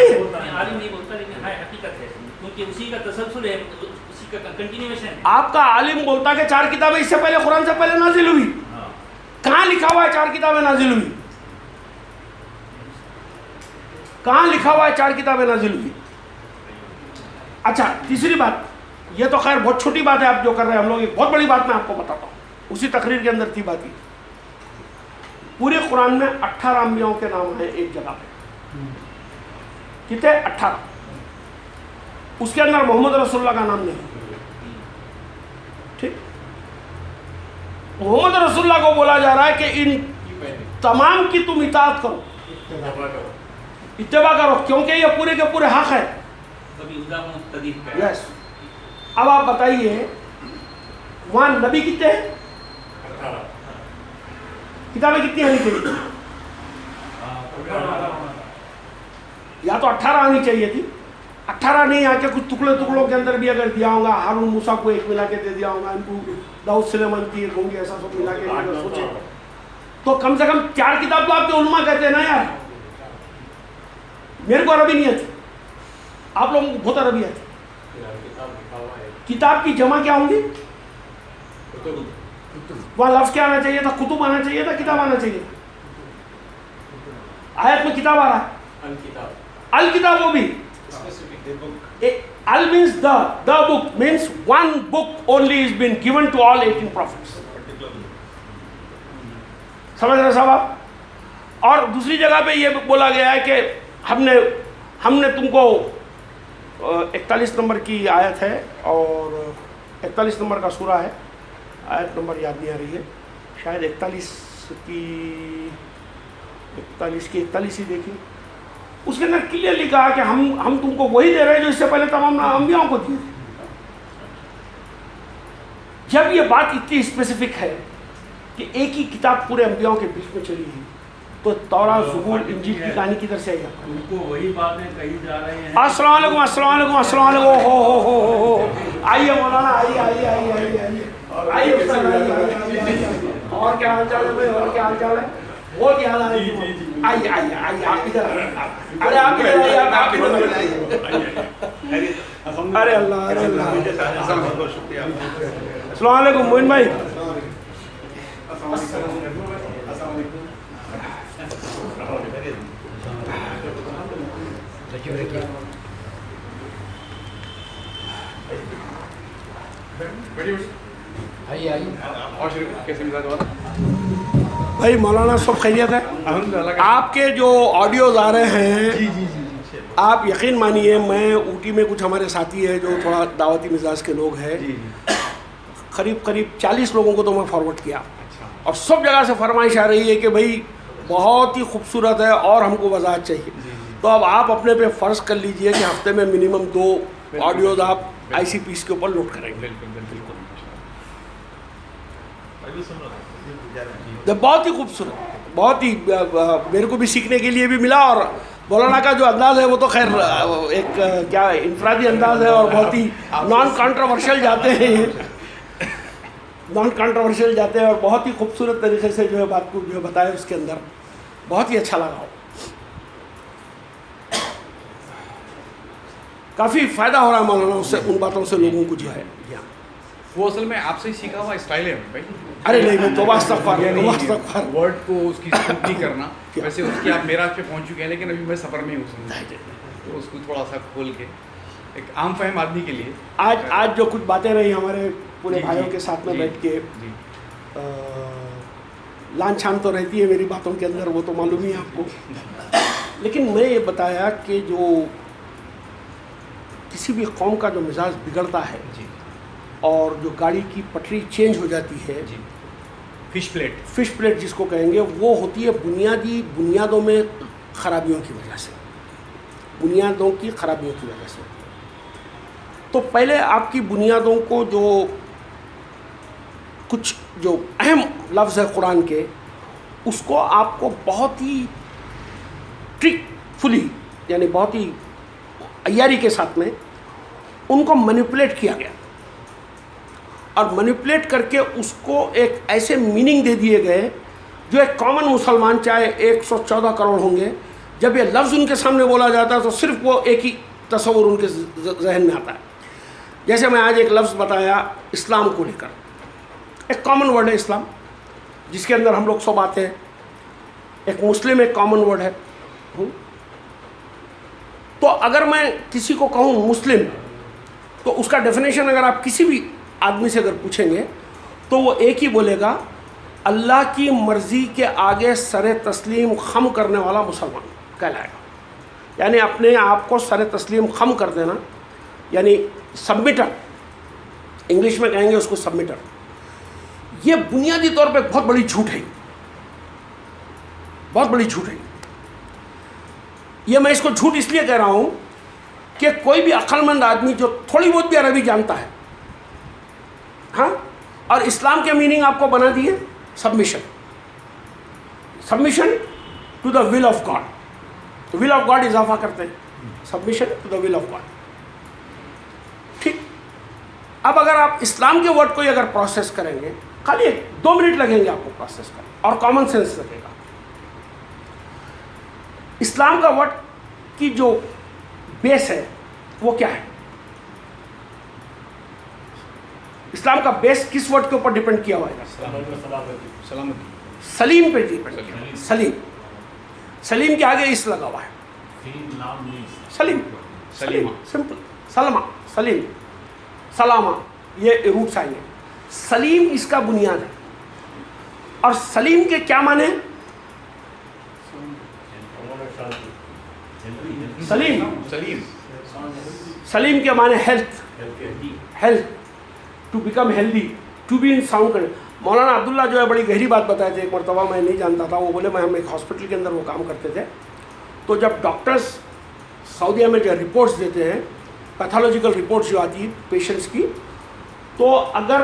آپ کا عالم بولتا کہ 4 کتابیں اس سے پہلے قرآن سے پہلے نازل ہوئی کہاں لکھا ہوا ہے 4 کتابیں نازل ہوئی کہاں لکھا ہوا ہے 4 کتابیں نازل ہوئی اچھا تیسری بات یہ تو خیر بہت چھوٹی بات ہے آپ جو کر رہے ہیں ہم لوگ ایک بہت بڑی بات میں آپ کو بتاتا ہوں اسی تقریر کے اندر تھی بات یہ پورے قرآن میں 18 انبیاءوں کے نام ہیں ایک جگہ پہ کتنے 18 اس کے اندر محمد رسول اللہ کا نام نہیں ٹھیک محمد رسول اللہ کو بولا جا رہا ہے کہ ان تمام کی تم اطاعت کرو اتباع کرو کیونکہ یہ پورے کے پورے حق ہے یس اب آپ بتائیے وہاں نبی کتنے ہیں کتابیں کتنی آنی چاہیے یا تو 18 آنی چاہیے تھی 18 نہیں آ کے کچھ ٹکڑوں کے اندر بھی اگر دیا ہوگا ہارون موسیٰ کو ایک ملا کے دے دیا ہوگا ان کو داؤد سلیمان کی ایک ہوں گی ایسا سب ملا کے اگر سوچے تو کم سے کم 4 کتاب تو آپ کے علماء کہتے ہیں نا یار میرے کو عربی نہیں آتی آپ لوگوں کو بہت عربی آتی کتاب کی جمع کیا ہوں گی وہاں لفظ کیا آنا چاہیے تھا کتب آنا چاہیے تھا کتاب آنا چاہیے تھا آیت میں کتاب آ رہا ہے الکتاب وہ بھی al means the book means one book only is been given to all 18 prophets. سمجھ رہے صاحب آپ؟ اور دوسری جگہ پہ یہ بولا گیا ہے کہ ہم نے تم کو 41 نمبر کی آیت ہے اور 41 نمبر کا سورہ ہے، آیت نمبر یاد نہیں آ رہی ہے، شاید 41 کی 41 ہی دیکھیں، اس کے اندر کلیئرلی کہا کہ ہم تم کو وہی دے رہے ہیں جو اس سے پہلے تمام انبیاءوں کو دیے تھے. جب یہ بات اتنی اسپیسیفک ہے کہ ایک ہی کتاب پورے انبیاءوں کے بیچ میں چلی ہے تو تورات، زبور، انجیل کی کہانی کدھر سے آئی؟ ان کو وہی باتیں کہی جا رہی ہیں. السلام علیکم، السلام علیکم، السلام علیکم. ہو آئیے مولانا، آئیے استاد، آئیے. اور کیا حال چال ہے بھائی؟ اور کیا حال چال ہے؟ بہت یاد آ رہی ہے. آئیے آپ ادھر آئیے. ارے آپ ادھر آئیے، آپ ادھر آئیے. ارے اللہ، ارے اللہ. السلام علیکم موین بھائی. بھائی مولانا سب خیریت ہے؟ آپ کے جو آڈیوز آ رہے ہیں، آپ یقین مانیے، میں اوٹی میں کچھ ہمارے ساتھی ہیں جو تھوڑا دعوتی مزاج کے لوگ ہیں، قریب 40 لوگوں کو تو میں فارورڈ کیا، اور سب جگہ سے فرمائش آ رہی ہے کہ بھائی بہت ہی خوبصورت ہے اور ہم کو وضاحت چاہیے. تو اب آپ اپنے پہ فرض کر لیجئے کہ ہفتے میں منیمم 2 آڈیوز آپ آئی سی پیس کے اوپر لوڈ کریں گے. بہت ہی خوبصورت، بہت ہی میرے کو بھی سیکھنے کے لیے بھی ملا، اور مولانا کا جو انداز ہے وہ تو خیر ایک کیا انفرادی انداز ہے اور بہت ہی نان کانٹروورشل جاتے ہیں، اور بہت ہی خوبصورت طریقے سے جو ہے بات کو جو ہے بتایا اس کے اندر، بہت ہی اچھا لگا. کافی فائدہ ہو رہا ہے مولانا اس سے، ان باتوں سے لوگوں کو جو ہے. وہ اصل میں آپ سے ہی سیکھا ہوا اسٹائل ہے بھائی. ارے نہیں، توبہ استغفار، ورڈ کو اس کی اسکروٹنی کرنا. ویسے اس کی آپ میراث پہ پہنچ چکے ہیں، لیکن ابھی میں سفر میں ہوں سمجھ، تو اس کو تھوڑا سا کھول کے ایک عام فہم آدمی کے لیے آج جو کچھ باتیں رہی ہمارے پورے بھائیوں کے ساتھ میں بیٹھ کے، لان چھان تو رہتی ہے میری باتوں کے اندر، وہ تو معلوم ہی ہے آپ کو، لیکن میں یہ بتایا کہ جو کسی بھی قوم کا جو مزاج بگڑتا ہے اور جو گاڑی کی پٹری چینج ہو جاتی ہے، فش پلیٹ جس کو کہیں گے، وہ ہوتی ہے بنیادوں میں خرابیوں کی وجہ سے، بنیادوں کی خرابیوں کی وجہ سے. تو پہلے آپ کی بنیادوں کو کچھ جو اہم لفظ ہے قرآن کے، اس کو آپ کو بہت ہی ٹرک فلی، یعنی بہت ہی عیاری کے ساتھ میں ان کو مینیپولیٹ کیا گیا، اور مینیپولیٹ کر کے اس کو ایک ایسے میننگ دے دیے گئے جو ایک کامن مسلمان، چاہے 114 کروڑ ہوں گے، جب یہ لفظ ان کے سامنے بولا جاتا ہے تو صرف وہ ایک ہی تصور ان کے ذہن میں آتا ہے. جیسے میں آج ایک لفظ بتایا اسلام کو لے کر، ایک کامن ورڈ ہے اسلام، جس کے اندر ہم لوگ سب آتے ہیں. ایک مسلم ایک کامن ورڈ ہے. تو اگر میں کسی کو کہوں مسلم، تو اس کا ڈیفینیشن اگر آپ کسی بھی آدمی سے اگر پوچھیں گے تو وہ ایک ہی بولے گا، اللہ کی مرضی کے آگے سر تسلیم خم کرنے والا مسلمان کہلائے گا. یعنی اپنے آپ کو سر تسلیم خم کر دینا، یعنی سبمٹر، انگلش میں کہیں گے اس کو سبمٹر. یہ بنیادی طور پہ بہت بڑی جھوٹ ہے، بہت بڑی جھوٹ ہے. یہ میں اس کو جھوٹ اس لیے کہہ رہا ہوں کہ کوئی بھی عقل مند آدمی جو تھوڑی بہت بھی عربی جانتا ہے، ہاں، اور اسلام کے میننگ آپ کو بنا دیے submission to the will of God. Will of God اضافہ کرتے ہیں، submission to the will of God. ٹھیک. اب اگر آپ اسلام کے ورڈ کو اگر پروسیس کریں گے، خالی 2 منٹ لگیں گے آپ کو پروسیس کریں، اور کامن سینس لگے گا. اسلام کا ورڈ کی جو بیس ہے وہ کیا ہے؟ اسلام کا بیس کس ورڈ کے اوپر ڈیپینڈ کیا ہوا ہے؟ سلیم پہ ڈیپینڈ کیا. سلیم کے آگے اس لگا ہوا ہے. سین نام نہیں سلیم، سلیمہ۔ سمپل، سلمہ، سلیم، سلامہ، یہ روٹس آئیں گے. سلیم اس کا بنیاد ہے. اور سلیم کے کیا معنی ہیں؟ سلیم، سلیم سلیم کے معنی health, health, to become healthy, to be in sound condition. مولانا عبداللہ جو ہے بڑی گہری بات بتائے تھے. ایک مرتبہ میں نہیں جانتا تھا، وہ بولے میں ہم ایک ہاسپٹل کے اندر وہ کام کرتے تھے. تو جب ڈاکٹرز سعودیہ میں جو رپورٹس دیتے ہیں، پیتھولوجیکل رپورٹس جو آتی ہے پیشنٹس کی، تو اگر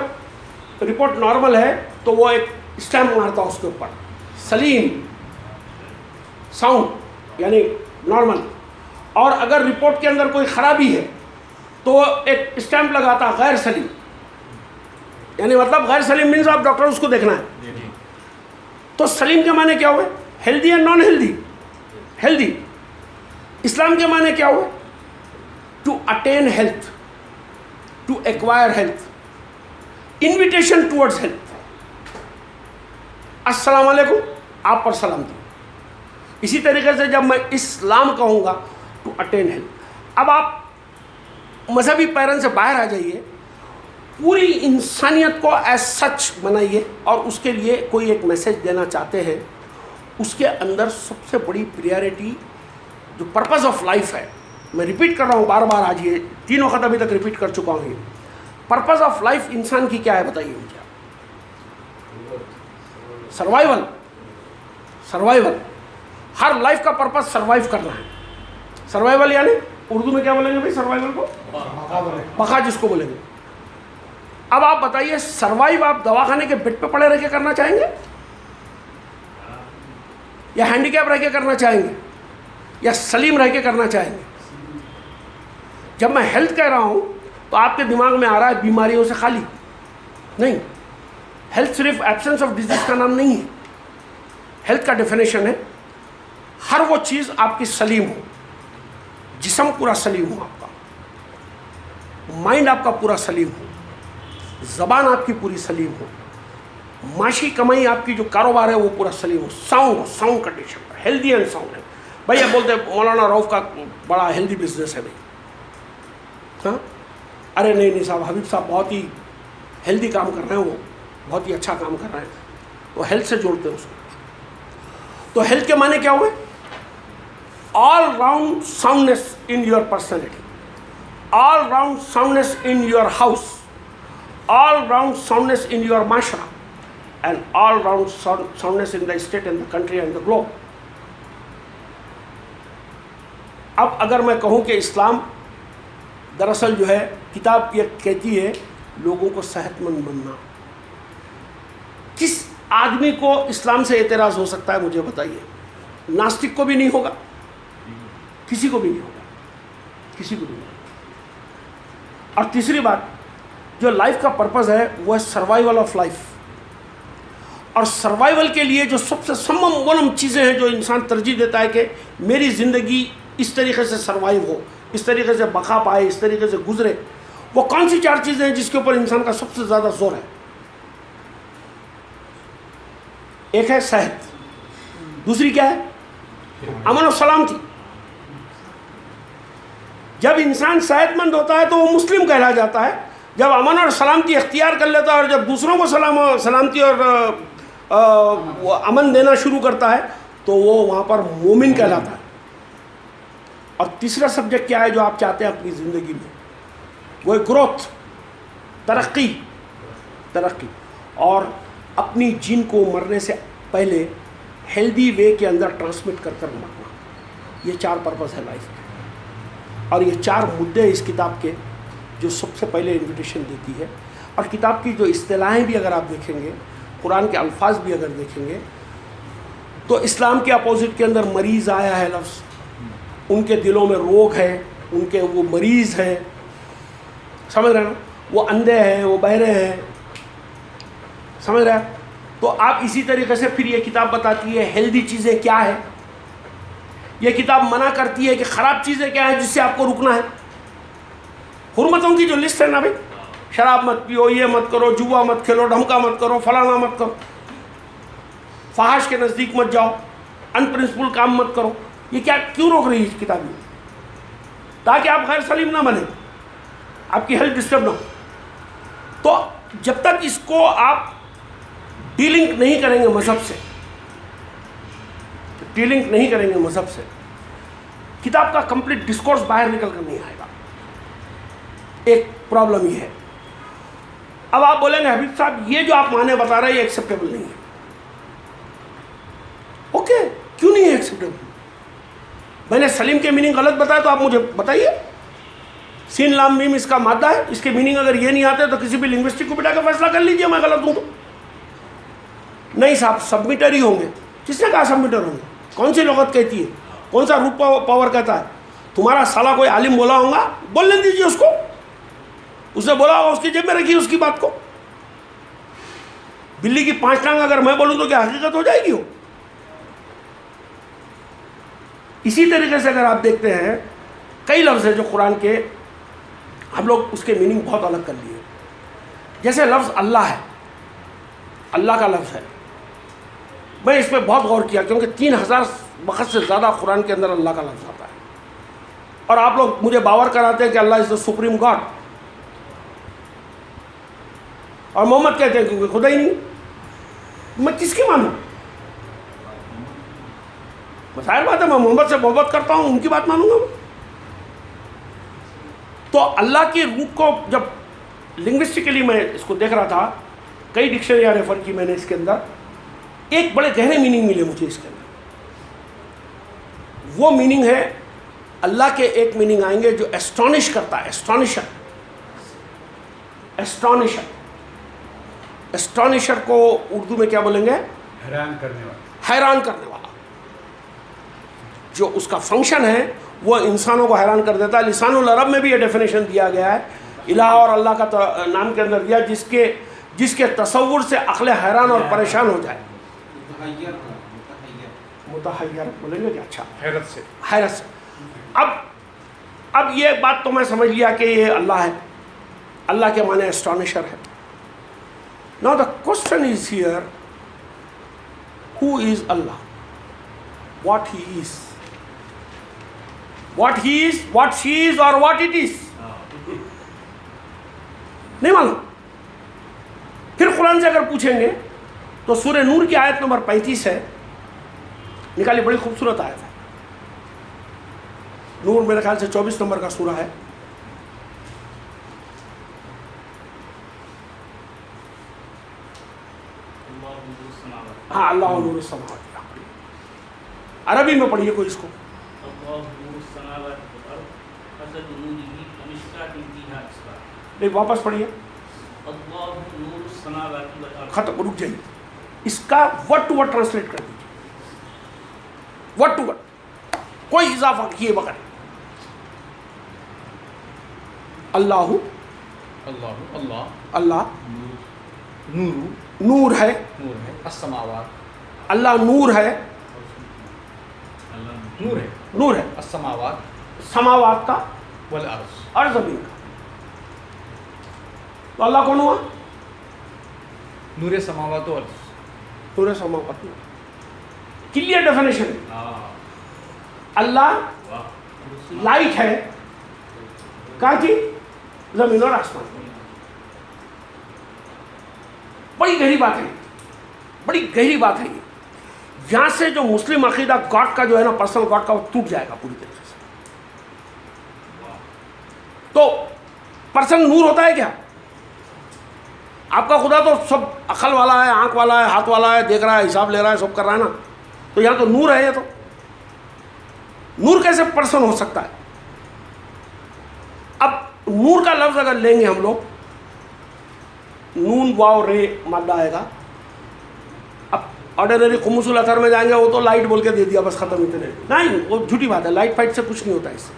رپورٹ نارمل ہے تو وہ ایک اسٹیمپ مارتا اس کے اوپر، سلیم ساؤنڈ یعنی نارمل. اور اگر رپورٹ کے اندر کوئی خرابی ہے تو وہ ایک اسٹیمپ لگاتا غیر سلیم. یعنی مطلب غیر سلیم مینس آپ ڈاکٹر اس کو دیکھنا ہے. تو سلیم کے معنی کیا ہوئے؟ Healthy and non healthy. Healthy. اسلام کے معنی کیا ہوئے؟ To attain health, to acquire health, invitation towards health. السلام علیکم، آپ پر سلامتی. اسی طریقے سے جب میں اسلام کہوں گا ٹو اٹین ہیلتھ. اب آپ مذہبی پیرن سے باہر آ جائیے، پوری انسانیت کو ایز سچ بنائیے اور اس کے لیے کوئی ایک میسیج دینا چاہتے ہیں. اس کے اندر سب سے بڑی پریارٹی جو پرپز آف لائف ہے، میں ریپیٹ کر رہا ہوں بار بار، آج یہ 3 وقت ابھی تک ریپیٹ کر چکا ہوں. پرپز آف لائف انسان کی کیا ہے بتائیے مجھے؟ سروائیول. سروائیول. ہر لائف کا پرپز سروائیو کرنا ہے. سروائیول یعنی اردو میں کیا بولیں گے بھائی سروائیول کو؟ بقا جس کو بولیں گے. اب آپ بتائیے سروائیو آپ دواخانے کے بیڈ پہ پڑے رہ کے کرنا چاہیں گے، یا ہینڈی کیپ رہ کے کرنا چاہیں گے، یا سلیم رہ کے کرنا چاہیں گے؟ جب میں ہیلتھ کہہ رہا ہوں تو آپ کے دماغ میں آ رہا ہے بیماریوں سے خالی نہیں. ہیلتھ صرف ایبسنس آف ڈیزیز کا نام نہیں ہے. ہیلتھ کا ڈیفینیشن ہے ہر وہ چیز آپ کی سلیم ہو. جسم پورا سلیم ہو، آپ کا مائنڈ آپ کا پورا سلیم ہو، زبان آپ کی پوری سلیم ہو، معاشی کمائی آپ کی جو کاروبار ہے وہ پورا سلیم ہو. Sound condition, healthy and sound ہے. بھائی اب بولتے ہیں مولانا روف کا بڑا ہیلدی بزنس ہے بھائی. ہاں ارے نہیں صاحب، حبیب صاحب بہت ہی ہیلدی کام کر رہے ہیں، وہ بہت ہی اچھا کام کر رہے ہیں. تو ہیلتھ سے جوڑتے ہیں اس کو. تو ہیلتھ کے معنی کیا ہوئے؟ All round soundness in your personality, all round soundness in your house, all round soundness in your معاشرہ، and all round soundness in the state and the country and the globe. اب اگر میں کہوں کہ اسلام دراصل جو ہے کتاب یہ کہتی ہے لوگوں کو صحت مند بننا، کس آدمی کو اسلام سے اعتراض ہو سکتا ہے مجھے بتائیے؟ ناستک کو بھی نہیں ہوگا، کسی کو بھی نہیں ہوگا، کسی کو بھی نہیں. اور تیسری بات، جو لائف کا پرپز ہے وہ ہے سروائیول آف لائف. اور سروائیول کے لیے جو سب سے سمم ونم چیزیں ہیں جو انسان ترجیح دیتا ہے کہ میری زندگی اس طریقے سے سروائیو ہو، اس طریقے سے بقا پائے، اس طریقے سے گزرے، وہ کون سی 4 چیزیں ہیں جس کے اوپر انسان کا سب سے زیادہ زور ہے؟ ایک ہے صحت، دوسری کیا ہے؟ امن و سلامتی. جب انسان صحت مند ہوتا ہے تو وہ مسلم کہلا جاتا ہے. جب امن اور سلامتی اختیار کر لیتا ہے اور جب دوسروں کو سلامتی اور امن دینا شروع کرتا ہے تو وہ وہاں پر مومن کہلاتا ہے. اور تیسرا سبجیکٹ کیا ہے جو آپ چاہتے ہیں اپنی زندگی میں؟ وہ ہے گروتھ، ترقی، اور اپنی جین کو مرنے سے پہلے ہیلدی وے کے اندر ٹرانسمٹ کر مرنا. یہ 4 پرپز ہے لائف کے، اور یہ 4 مدعے اس کتاب کے جو سب سے پہلے انویٹیشن دیتی ہے. اور کتاب کی جو اصطلاحیں بھی اگر آپ دیکھیں گے، قرآن کے الفاظ بھی اگر دیکھیں گے، تو اسلام کے اپوزٹ کے اندر مریض آیا ہے لفظ. ان کے دلوں میں روگ ہے، ان کے وہ مریض ہیں، سمجھ رہے ہیں نا؟ وہ اندھے ہیں، وہ بہرے ہیں، سمجھ رہے ہیں؟ تو آپ اسی طریقے سے پھر یہ کتاب بتاتی ہے ہیلدی چیزیں کیا ہے. یہ کتاب منع کرتی ہے کہ خراب چیزیں کیا ہیں جس سے آپ کو رکنا ہے. حرمتوں کی جو لسٹ ہے نا بھائی، شراب مت پیو، یہ مت کرو، جوا مت کھیلو، ڈھمکا مت کرو، فلانا مت کرو، فحش کے نزدیک مت جاؤ، ان پرنسپل کام مت کرو. یہ کیا کیوں روک رہی ہے کتابیں؟ تاکہ آپ غیر سلیم نہ بنے، آپ کی ہیلتھ ڈسٹرب نہ ہو. تو جب تک اس کو آپ ڈیلنک نہیں کریں گے مذہب سے، ڈیلنک نہیں کریں گے مذہب سے، کتاب کا کمپلیٹ ڈسکورس باہر نکل کر نہیں آئے گا. ایک پرابلم یہ ہے. اب آپ بولیں گے حبیب صاحب یہ جو آپ معنی بتا رہے ہیں یہ ایکسیپٹیبل نہیں ہے. اوکے، کیوں نہیں ہے ایکسیپٹیبل؟ میں نے سلیم کے میننگ غلط بتایا تو آپ مجھے بتائیے. سین لام میم اس کا مادہ ہے، اس کے میننگ اگر یہ نہیں آتے تو کسی بھی لنگوسٹک کو بٹھا کے فیصلہ کر لیجئے میں غلط ہوں تو. نہیں صاحب، سبمیٹر ہی ہوں گے. کس نے کہا سبمیٹر ہوں گے؟ کون سی لغت کہتی ہے؟ کون سا روٹ پاور کہتا ہے؟ تمہارا سالہ کوئی عالم بولا ہوگا، بولنے دیجیے اس کو. اس نے بولا ہوگا، اس کی جیب میں رکھیے اس کی بات کو. بلی کی 5 ٹانگ اگر میں بولوں تو کیا حقیقت ہو جائے گی وہ؟ اسی طریقے سے اگر آپ دیکھتے ہیں کئی لفظ ہیں جو قرآن کے ہم لوگ اس کے میننگ بہت الگ کر لیے. جیسے لفظ اللہ ہے، اللہ کا لفظ ہے. میں اس پہ بہت غور کیا کیونکہ 3000 وقت سے زیادہ قرآن کے اندر اللہ کا لفظ آتا ہے. اور آپ لوگ مجھے باور کراتے ہیں کہ اللہ از دا سپریم گاڈ، اور محمد کہتے ہیں کیونکہ خدا ہی نہیں. میں کس کی مانوں؟ ظاہر بات ہے میں محمد سے محبت کرتا ہوں، ان کی بات مانوں گا. تو اللہ کی روح کو جب لنگوسٹکلی میں اس کو دیکھ رہا تھا، کئی ڈکشنریاں ریفر کی میں نے اس کے اندر، ایک بڑے گہرے میننگ ملے مجھے اس کے اندر. وہ میننگ ہے، اللہ کے ایک میننگ آئیں گے جو اسٹانش کرتا ہے. اسٹانشر کو اردو میں کیا بولیں گے؟ حیران کرنے والا. حیران کرنے والا. جو اس کا فنکشن ہے وہ انسانوں کو حیران کر دیتا ہے. لسان العرب میں بھی یہ ڈیفینیشن دیا گیا ہے، الہ اور اللہ کا نام کے اندر دیا جس کے تصور سے عقل حیران اور پریشان ہو جائے. متحیر بولیں گے کہ اچھا، حیرت سے. حیرت سے. اب یہ بات تو میں سمجھ لیا کہ یہ اللہ ہے، اللہ کے معنی اسٹانشر ہے. Now the question is here, who is Allah? What he is? What he is, what she is, or what it is? نہیں معلوم. پھر قرآن سے اگر پوچھیں گے تو سورہ نور کی آیت نمبر 35 ہے، نکالی، بڑی خوبصورت آیت ہے. نور میرے خیال سے 24 نمبر کا سورہ ہے. ہاں، اللہ نور السماوات. عربی میں پڑھیے کوئی اس کو. نہیں، واپس پڑھیے. ختم، رک جائیے. اس کا ورڈ ٹو ورڈ ٹرانسلیٹ کر دیجیے، ورڈ ٹو ورڈ، کوئی اضافہ کیے بغیر. اللہ اللہ نور ہے. السماوات، اللہ نور ہے. نور ہے السماوات سماوات کا والارض، اور زمین کا. تو اللہ کون ہوا؟ نور سماوات و ارض. نور سماوات. Clear definition. اللہ لائٹ ہے، کہاں کی؟ زمین اور آسمان. بڑی گہری بات ہے، بڑی گہری بات ہے. یہ یہاں سے جو مسلم عقیدہ گاڈ کا جو ہے نا، پرسنل گاڈ کا، وہ ٹوٹ جائے گا پوری طریقے سے. تو پرسن نور ہوتا ہے کیا؟ آپ کا خدا تو سب عقل والا ہے، آنکھ والا ہے، ہاتھ والا ہے، دیکھ رہا ہے، حساب لے رہا ہے، سب کر رہا ہے نا. تو یہاں تو نور ہے. یہ تو نور کیسے پرسن ہو سکتا ہے؟ اب نور کا لفظ اگر لیں گے ہم لوگ، نون واو رے مادہ آئے گا. اب آرڈینری خمس الاثر میں جائیں گے، وہ تو لائٹ بول کے دے دیا بس، ختم. اتنے نہیں، وہ جھوٹی بات ہے. لائٹ فائٹ سے کچھ نہیں ہوتا اس سے.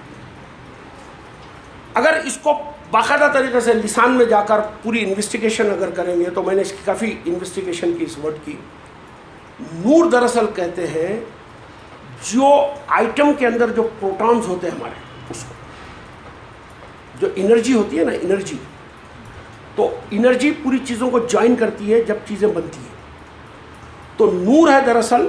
اگر اس کو باقاعدہ طریقے سے لسان میں جا کر پوری انویسٹیگیشن اگر کریں گے، تو میں نے اس کی کافی انویسٹیگیشن کی اس ورڈ کی. نور دراصل کہتے ہیں جو آئٹم کے اندر جو پروٹونز ہوتے ہیں ہمارے، اس کو جو انرجی ہوتی ہے نا، انرجی، تو انرجی پوری چیزوں کو جوائن کرتی ہے جب چیزیں بنتی ہیں. تو نور ہے دراصل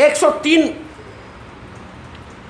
103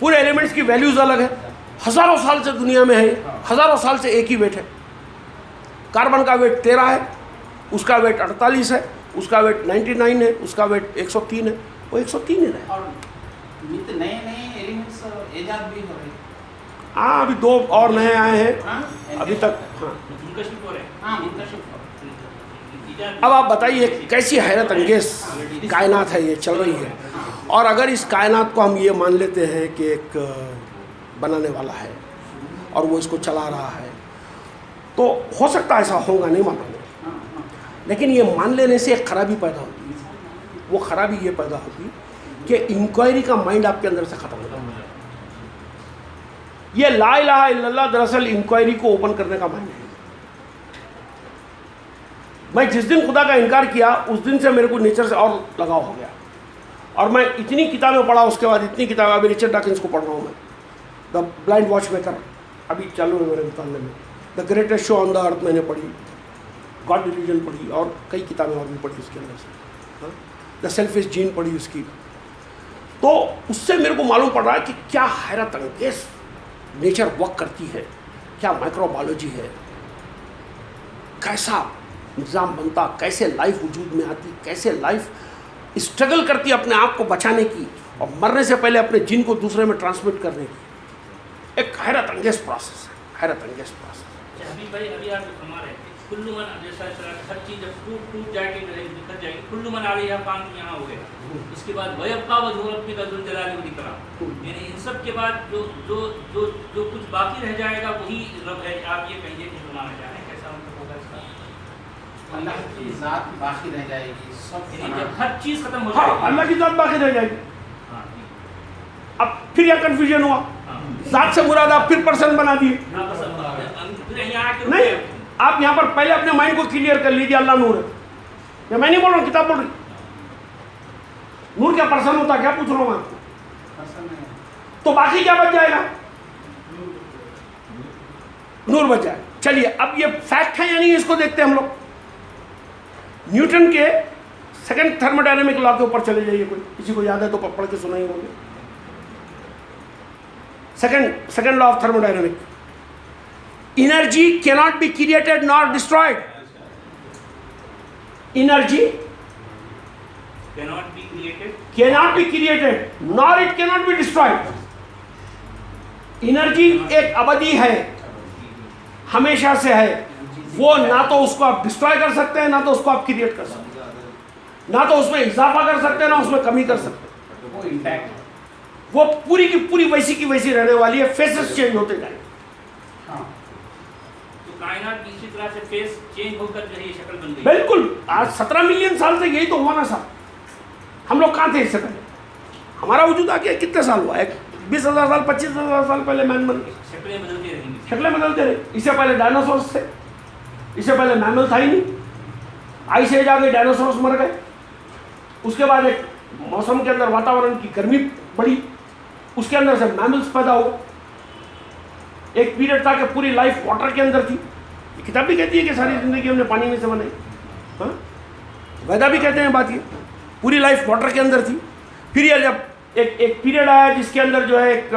پورے ایلیمنٹس کی ویلیوز الگ ہے، ہزاروں سال سے دنیا میں ہے، ہزاروں سال سے ایک ہی ویٹ ہے. کاربن کا ویٹ 13 ہے، اس کا ویٹ 48 ہے، اس کا ویٹ 99 ہے، اس کا ویٹ 103 ہے، وہ 103 ہی رہے. اور نئے ایلیمنٹس ایجاد بھی ہو رہے ہیں. ہاں ابھی 2 اور نئے آئے ہیں ابھی تک. ہاں منکشف ہو رہے ہیں. ہاں منتشر. اب آپ بتائیے کیسی حیرت انگیز کائنات ہے یہ چل رہی ہے. اور اگر اس کائنات کو ہم یہ مان لیتے ہیں کہ ایک بنانے والا ہے اور وہ اس کو چلا رہا ہے، تو ہو سکتا ہے ایسا ہوگا، نہیں مانوں، لیکن یہ مان لینے سے ایک خرابی پیدا ہوتی ہے. وہ خرابی یہ پیدا ہوتی کہ انکوائری کا مائنڈ آپ کے اندر سے ختم ہو جاتا ہے. یہ لا الہ الا اللہ دراصل انکوائری کو اوپن کرنے کا مائنڈ ہے. میں جس دن خدا کا انکار کیا اس دن سے میرے کو نیچر سے اور لگاؤ ہو گیا، اور میں اتنی کتابیں پڑھا، اس کے بعد اتنی کتابیں، ابھی رچرڈ ڈاکنس کو پڑھ رہا ہوں میں، دا بلائنڈ واچ میکر ابھی چالو ہے میرے مطالعے میں. دا گریٹسٹ شو آن دا ارتھ میں نے پڑھی، گاڈ ریلیجن پڑھی، اور کئی کتابیں اور بھی پڑھی اس کے اندر سے. دا سیلفش جین پڑھی اس کی. تو اس سے میرے کو معلوم پڑ رہا ہے کہ کیا حیرت انگیز نیچر ورک کرتی ہے، کیا مائکرو بایولوجی ہے، کیسا نظام بنتا، کیسے لائف وجود میں آتی، کیسے لائف اسٹرگل کرتی اپنے آپ کو بچانے کی اور مرنے سے پہلے اپنے جن کو دوسرے میں ٹرانسمٹ کرنے کی. ایک حیرت انگیز پروسیس ہے، حیرت انگیز پروسیس. ابھی بھائی ابھی آپ فرما رہے ہیں کلو من، جیسا ہر چیز جب ٹوٹ جائے گی بکھر جائے گی، کلو من علیہ فان یہاں ہو گیا. اس کے بعد ویبقا وجہ ربک ذو الجلال والاکرام، یعنی ان سب کے بعد جو کچھ باقی رہ جائے گا وہی رب ہے. آپ یہ کہیے کہ فرمانا چاہ رہے ہیں کیسا مطلب ہوگا اس کا؟ اللہ کی ذات باقی رہ جائے گی، سب یعنی جب ہر چیز ختم ہو جائے ہاں گی. اللہ کی ذات باقی رہ جائے گی. ہاں اب پھر یہ کنفیوژن ہوا، ذات سے مراد آپ پھر پرسن بنا دیے. نہیں، آپ یہاں پر پہلے اپنے مائنڈ کو کلیئر کر لیجیے. اللہ نور ہے، یا میں نہیں بول رہا ہوں، کتاب بول رہی. نور کیا پرسن ہوتا، کیا پوچھ رہا ہوں میں آپ کو؟ تو باقی کیا بچ جائے گا؟ نور بچ جائے. چلیے اب یہ فیکٹ ہے یا نہیں، اس کو دیکھتے ہیں ہم لوگ. نیوٹن کے سیکنڈ تھرمو ڈائنامک لا کے اوپر چلے جائیے. کوئی کسی کو یاد ہے تو پڑھ کے سنائیے ہوں گے. Second law of thermo dynamic. Energy cannot be created nor destroyed. Energy cannot be created nor it cannot be destroyed. Energy ایک ابدی ہے، ہمیشہ سے ہے. وہ نہ تو اس کو آپ ڈسٹرائے کر سکتے ہیں، نہ تو اس کو آپ کریٹ کر سکتے ہیں، نہ تو اس میں اضافہ کر سکتے ہیں، نہ اس میں کمی کر سکتے ہیں. وہ انٹیکٹ ہے. وہ پوری کی پوری ویسی کی ویسی رہنے والی ہے. فیسز چینج ہوتے جائیں. کائنات کی اسی طرح سے فیس چینج ہو کر جو ہے یہ شکل بن گئی. بالکل. آج 17 ملین سال سے یہی تو ہوا نا صاحب. ہم لوگ کہاں تھے اس سے پہلے؟ ہمارا وجود آ گیا کتنے سال ہوا؟ 20,000 سال 25,000 سال پہلے مین بن گئی. شکلیں بدلتی رہیں گی. شکلیں بدلتے رہے. اس سے پہلے ڈائناسورس تھے، اس سے پہلے میمل تھا ہی نہیں. آئس ایج آ گئی، ڈائناسورس مر گئے. اس کے بعد ایک موسم کے اندر واتاورن کی گرمی بڑھی، اس کے اندر سے میملس پیدا ہو. ایک پیریڈ تھا کہ پوری لائف واٹر کے اندر تھی. یہ کتاب بھی کہتی ہے کہ ساری زندگی ہم نے پانی میں سے بنائی. ہاں، ویدا بھی کہتے ہیں بات، یہ پوری لائف واٹر کے اندر تھی. پھر یہ جب ایک پیریڈ آیا جس کے اندر جو ہے ایک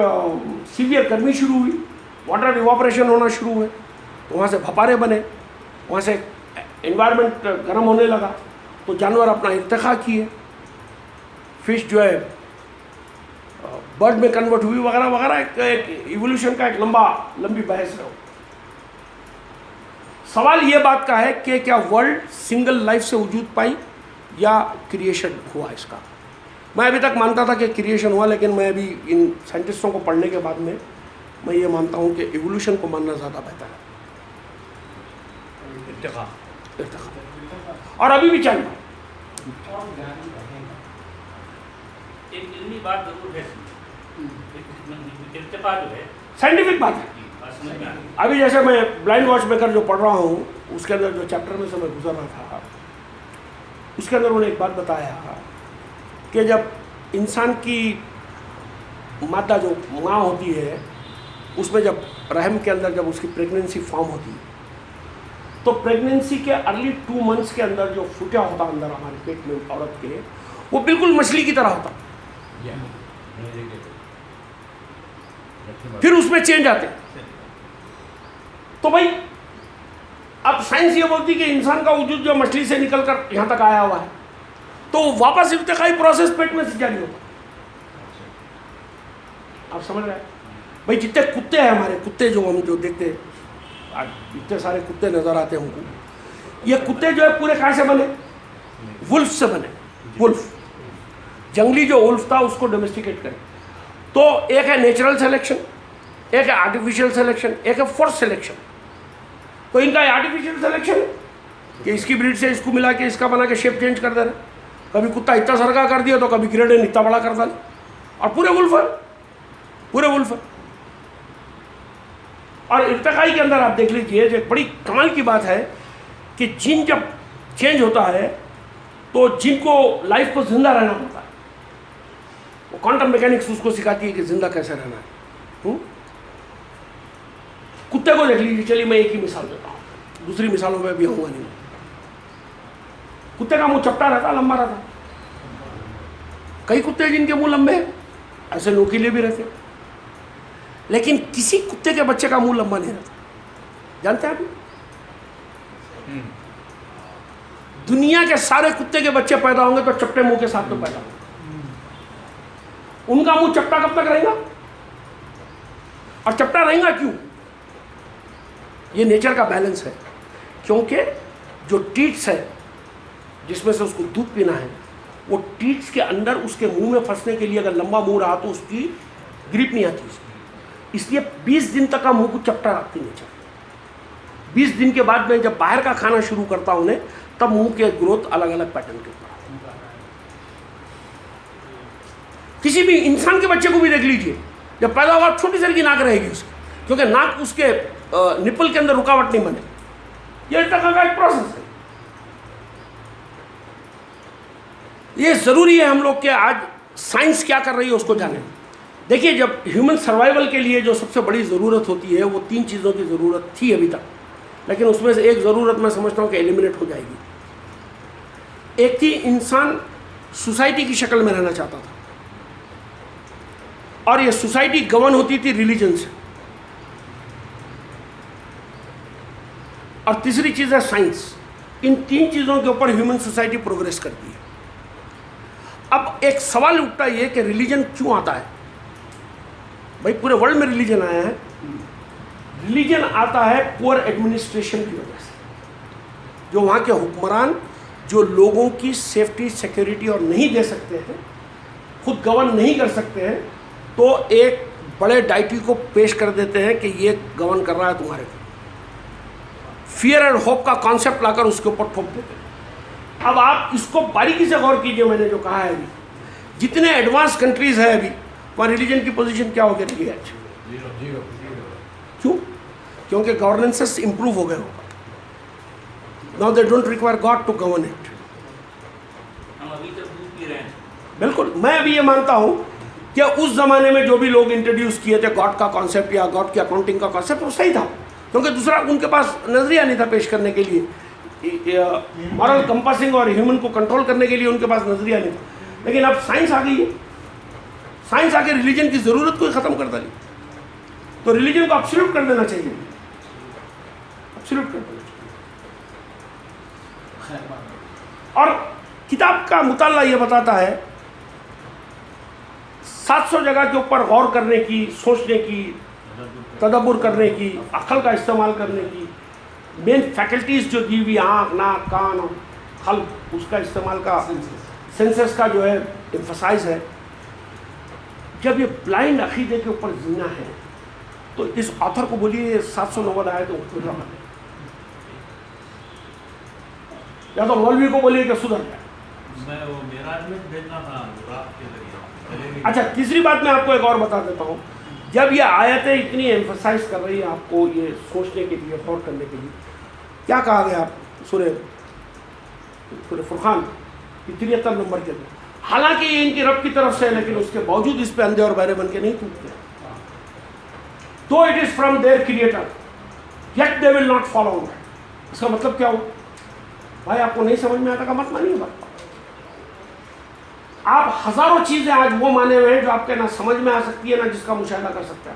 سیویئر گرمی شروع ہوئی، واٹر ایواپریشن ہونا شروع ہوئے، تو وہاں سے بھپارے بنے، وہاں سے انوائرمنٹ گرم ہونے لگا، تو جانور اپنا ارتقاء کیے. فش جو ہے برڈ میں کنورٹ ہوئی وغیرہ وغیرہ. ایک ایولیوشن کا ایک لمبی بحث ہے. سوال یہ بات کا ہے کہ کیا ورلڈ سنگل لائف سے وجود پائی یا کریشن ہوا اس کا؟ میں ابھی تک مانتا تھا کہ کریشن ہوا، لیکن میں ابھی ان سائنٹسٹوں کو پڑھنے کے بعد میں یہ مانتا ہوں کہ ایولیوشن کو ماننا زیادہ بہتر ہے. ارتقاء اور ابھی بھی چل رہا ہے. ایک علمی بات ضرور ہے، ارتقاء جو ہے سائنٹیفک بات ہے. ابھی جیسے میں بلائنڈ واچ میکر جو پڑھ رہا ہوں، اس کے اندر جو چیپٹر میں سے میں گزر رہا تھا، اس کے اندر انہوں نے ایک بات بتایا کہ جب انسان کی مادہ جو ماں ہوتی ہے، اس میں جب رحم کے اندر جب اس کی پریگننسی فارم ہوتی ہے، تو پریگننسی کے ارلی 2 منتھس کے اندر جو فوٹیا ہوتا اندر ہمارے پیٹ میں عورت کے، وہ بالکل مچھلی کی طرح ہوتا. پھر اس میں چینج آتے ہیں. تو بھائی اب سائنس یہ بولتی کہ انسان کا وجود جو مچھلی سے نکل کر یہاں تک آیا ہوا ہے تو واپس ارتقائی پروسیس پیٹ میں سے جاری ہوگا. آپ سمجھ رہے ہیں بھائی؟ جتنے کتے ہیں ہمارے, کتے جو ہم جو دیکھتے ہیں آج اتنے سارے کتے نظر آتے ہیں ہم کو, یہ کتے جو ہے پورے کہاں سے بنے؟ ولف سے بنے. ولف, جنگلی جو ولف تھا اس کو ڈومیسٹیکیٹ کرے. تو ایک ہے نیچرل سلیکشن, ایک ہے آرٹیفیشیل سلیکشن, ایک ہے فورس سلیکشن. تو ان کا آرٹیفیشیل سلیکشن کہ اس کی بریڈ سے اس کو ملا کے اس کا بنا کے شیپ چینج کر دینا. کبھی کتا اتنا سرکا کر دیا تو کبھی گریڈن اتنا بڑا کر ڈالا, اور پورے ولف ہے, پورے ولف ہے. اور ارتقائی کے اندر آپ دیکھ لیجئے جو ایک بڑی کمال کی بات ہے کہ جن جب چینج ہوتا ہے تو جن کو لائف کو زندہ رہنا پڑتا ہے. وہ کوانٹم میکینکس اس کو سکھاتی ہے کہ زندہ کیسے رہنا ہے. کتے کو دیکھ لیجیے, چلیے میں ایک ہی مثال دیتا ہوں, دوسری مثالوں میں بھی آؤں گا نہیں. کتے کا منہ چپٹا رہتا, لمبا رہتا. کئی کتے جن کے منہ لمبے ہیں, ایسے نوکیلے بھی رہتے, لیکن کسی کتے کے بچے کا منہ لمبا نہیں رہتا. جانتے ہیں آپ؟ دنیا کے سارے کتے کے بچے پیدا ہوں گے تو چپٹے منہ کے ساتھ تو پیدا ہوں گے. ان کا منہ چپٹا کب تک رہے گا؟ اور چپٹا رہے گا کیوں؟ یہ نیچر کا بیلنس ہے. کیونکہ جو ٹیٹس ہے جس میں سے اس کو دودھ پینا ہے, وہ ٹیٹس کے اندر اس کے منہ میں پھنسنے کے لیے اگر لمبا منہ رہا تو اس کی گریپ نہیں آتی. اس لیے 20 دن تک کا منہ کو چپٹا رکھتی نیچر. 20 دن کے بعد میں جب باہر کا کھانا شروع کرتا ہوں نے تب منہ کے گروتھ الگ الگ پیٹرن کے اوپر. کسی بھی انسان کے بچے کو بھی دیکھ لیجئے, جب پیدا ہوگا چھوٹی سی ناک رہے گی اس کی, کیونکہ ناک اس کے نپل کے اندر رکاوٹ نہیں بنے. یہ ارتقاء کا ایک پروسیس ہے. یہ ضروری ہے ہم لوگ کہ آج سائنس کیا کر رہی ہے اس کو جانیں. دیکھیے جب ہیومن سروائیول کے لیے جو سب سے بڑی ضرورت ہوتی ہے وہ 3 چیزوں کی ضرورت تھی ابھی تک, لیکن اس میں سے ایک ضرورت میں سمجھتا ہوں کہ ایلیمنیٹ ہو جائے گی. ایک تھی انسان سوسائٹی کی شکل میں رہنا چاہتا تھا, اور یہ سوسائٹی گورن ہوتی تھی ریلیجن سے. اور تیسری چیز ہے سائنس. ان 3 چیزوں کے اوپر ہیومن سوسائٹی پروگریس کرتی ہے. اب ایک سوال اٹھتا یہ کہ ریلیجن کیوں آتا ہے؟ بھائی پورے ورلڈ میں ریلیجن آیا ہے. ریلیجن آتا ہے پور ایڈمنسٹریشن کی وجہ سے. جو وہاں کے حکمران جو لوگوں کی سیفٹی سیکیورٹی اور نہیں دے سکتے ہیں, خود گورن نہیں کر سکتے ہیں, تو ایک بڑے ڈائٹی کو پیش کر دیتے ہیں کہ یہ گورن کر رہا ہے تمہارے کو. فیئر اینڈ ہوپ کا کانسیپٹ لا کر اس کے اوپر ٹھوک دیتے ہیں. اب آپ اس کو باریکی سے غور کیجئے, میں نے جو کہا ہے ابھی, جتنے ایڈوانس کنٹریز ہیں ابھی وہاں ریلیجن کی پوزیشن کیا ہو گئی ہے؟ کیوں؟ کیونکہ گورننسز امپروو ہو گئے ہوگا. Now they don't require God to govern it. ہم ابھی تک دودھ پی رہے ہیں. بالکل, میں ابھی یہ مانتا ہوں کہ اس زمانے میں جو بھی لوگ انٹروڈیوس کیے تھے گاڈ کا کانسیپٹ یا گاڈ کی اکاؤنٹنگ کا کانسیپٹ, وہ صحیح تھا, کیونکہ دوسرا ان کے پاس نظریہ نہیں تھا پیش کرنے کے لیے. مورل کمپاسنگ اور ہیومن کو کنٹرول کرنے کے لیے ان کے پاس نظریہ نہیں تھا. لیکن اب سائنس آ گئی ہے, سائنس آ کے ریلیجن کی ضرورت کو ہی ختم کر ڈالی. تو ریلیجن کو ایبسولوٹ کر دینا چاہیے, ایبسولوٹ کر دینا چاہیے. اور کتاب کا مطالعہ یہ بتاتا ہے 700 جگہ کے اوپر غور کرنے کی, سوچنے کی, تدبر کرنے کی, عقل کا استعمال کرنے کی, مین فیکلٹیز جو دی ہوئی آنکھ, ناک, کان اور قلب, اس کا استعمال کا, سینسز کا جو ہے ایمفسائز ہے. جب یہ بلائنڈ عقیدے کے اوپر زینا ہے تو اس آتھر کو بولیے 790 آئے تو پھر رہا ہے, یا تو مولوی کو بولیے کہ سدھر جائے. میں وہ معراج میں بھیجنا تھا رات کے ذریعے. اچھا, تیسری بات میں آپ کو ایک اور بتا دیتا ہوں. جب یہ آیتیں اتنی ایمفسائز کر رہی ہیں آپ کو یہ سوچنے کے لیے, غور کرنے کے لیے, کیا کہا گیا سورہ فرقان 73 نمبر کے اندر, حالانکہ یہ ان کی رب کی طرف سے ہے لیکن اس کے باوجود اس پہ اندھے اور بہرے بن کے نہیں ٹوٹتے. تو it is from their creator yet they will not follow. اس کا مطلب کیا ہو بھائی؟ آپ کو نہیں سمجھ میں آتا کا مت مانیے بات. آپ ہزاروں چیزیں آج وہ مانے ہوئے ہیں جو آپ کے نہ سمجھ میں آ سکتی ہے نہ جس کا مشاہدہ کر سکتا ہے.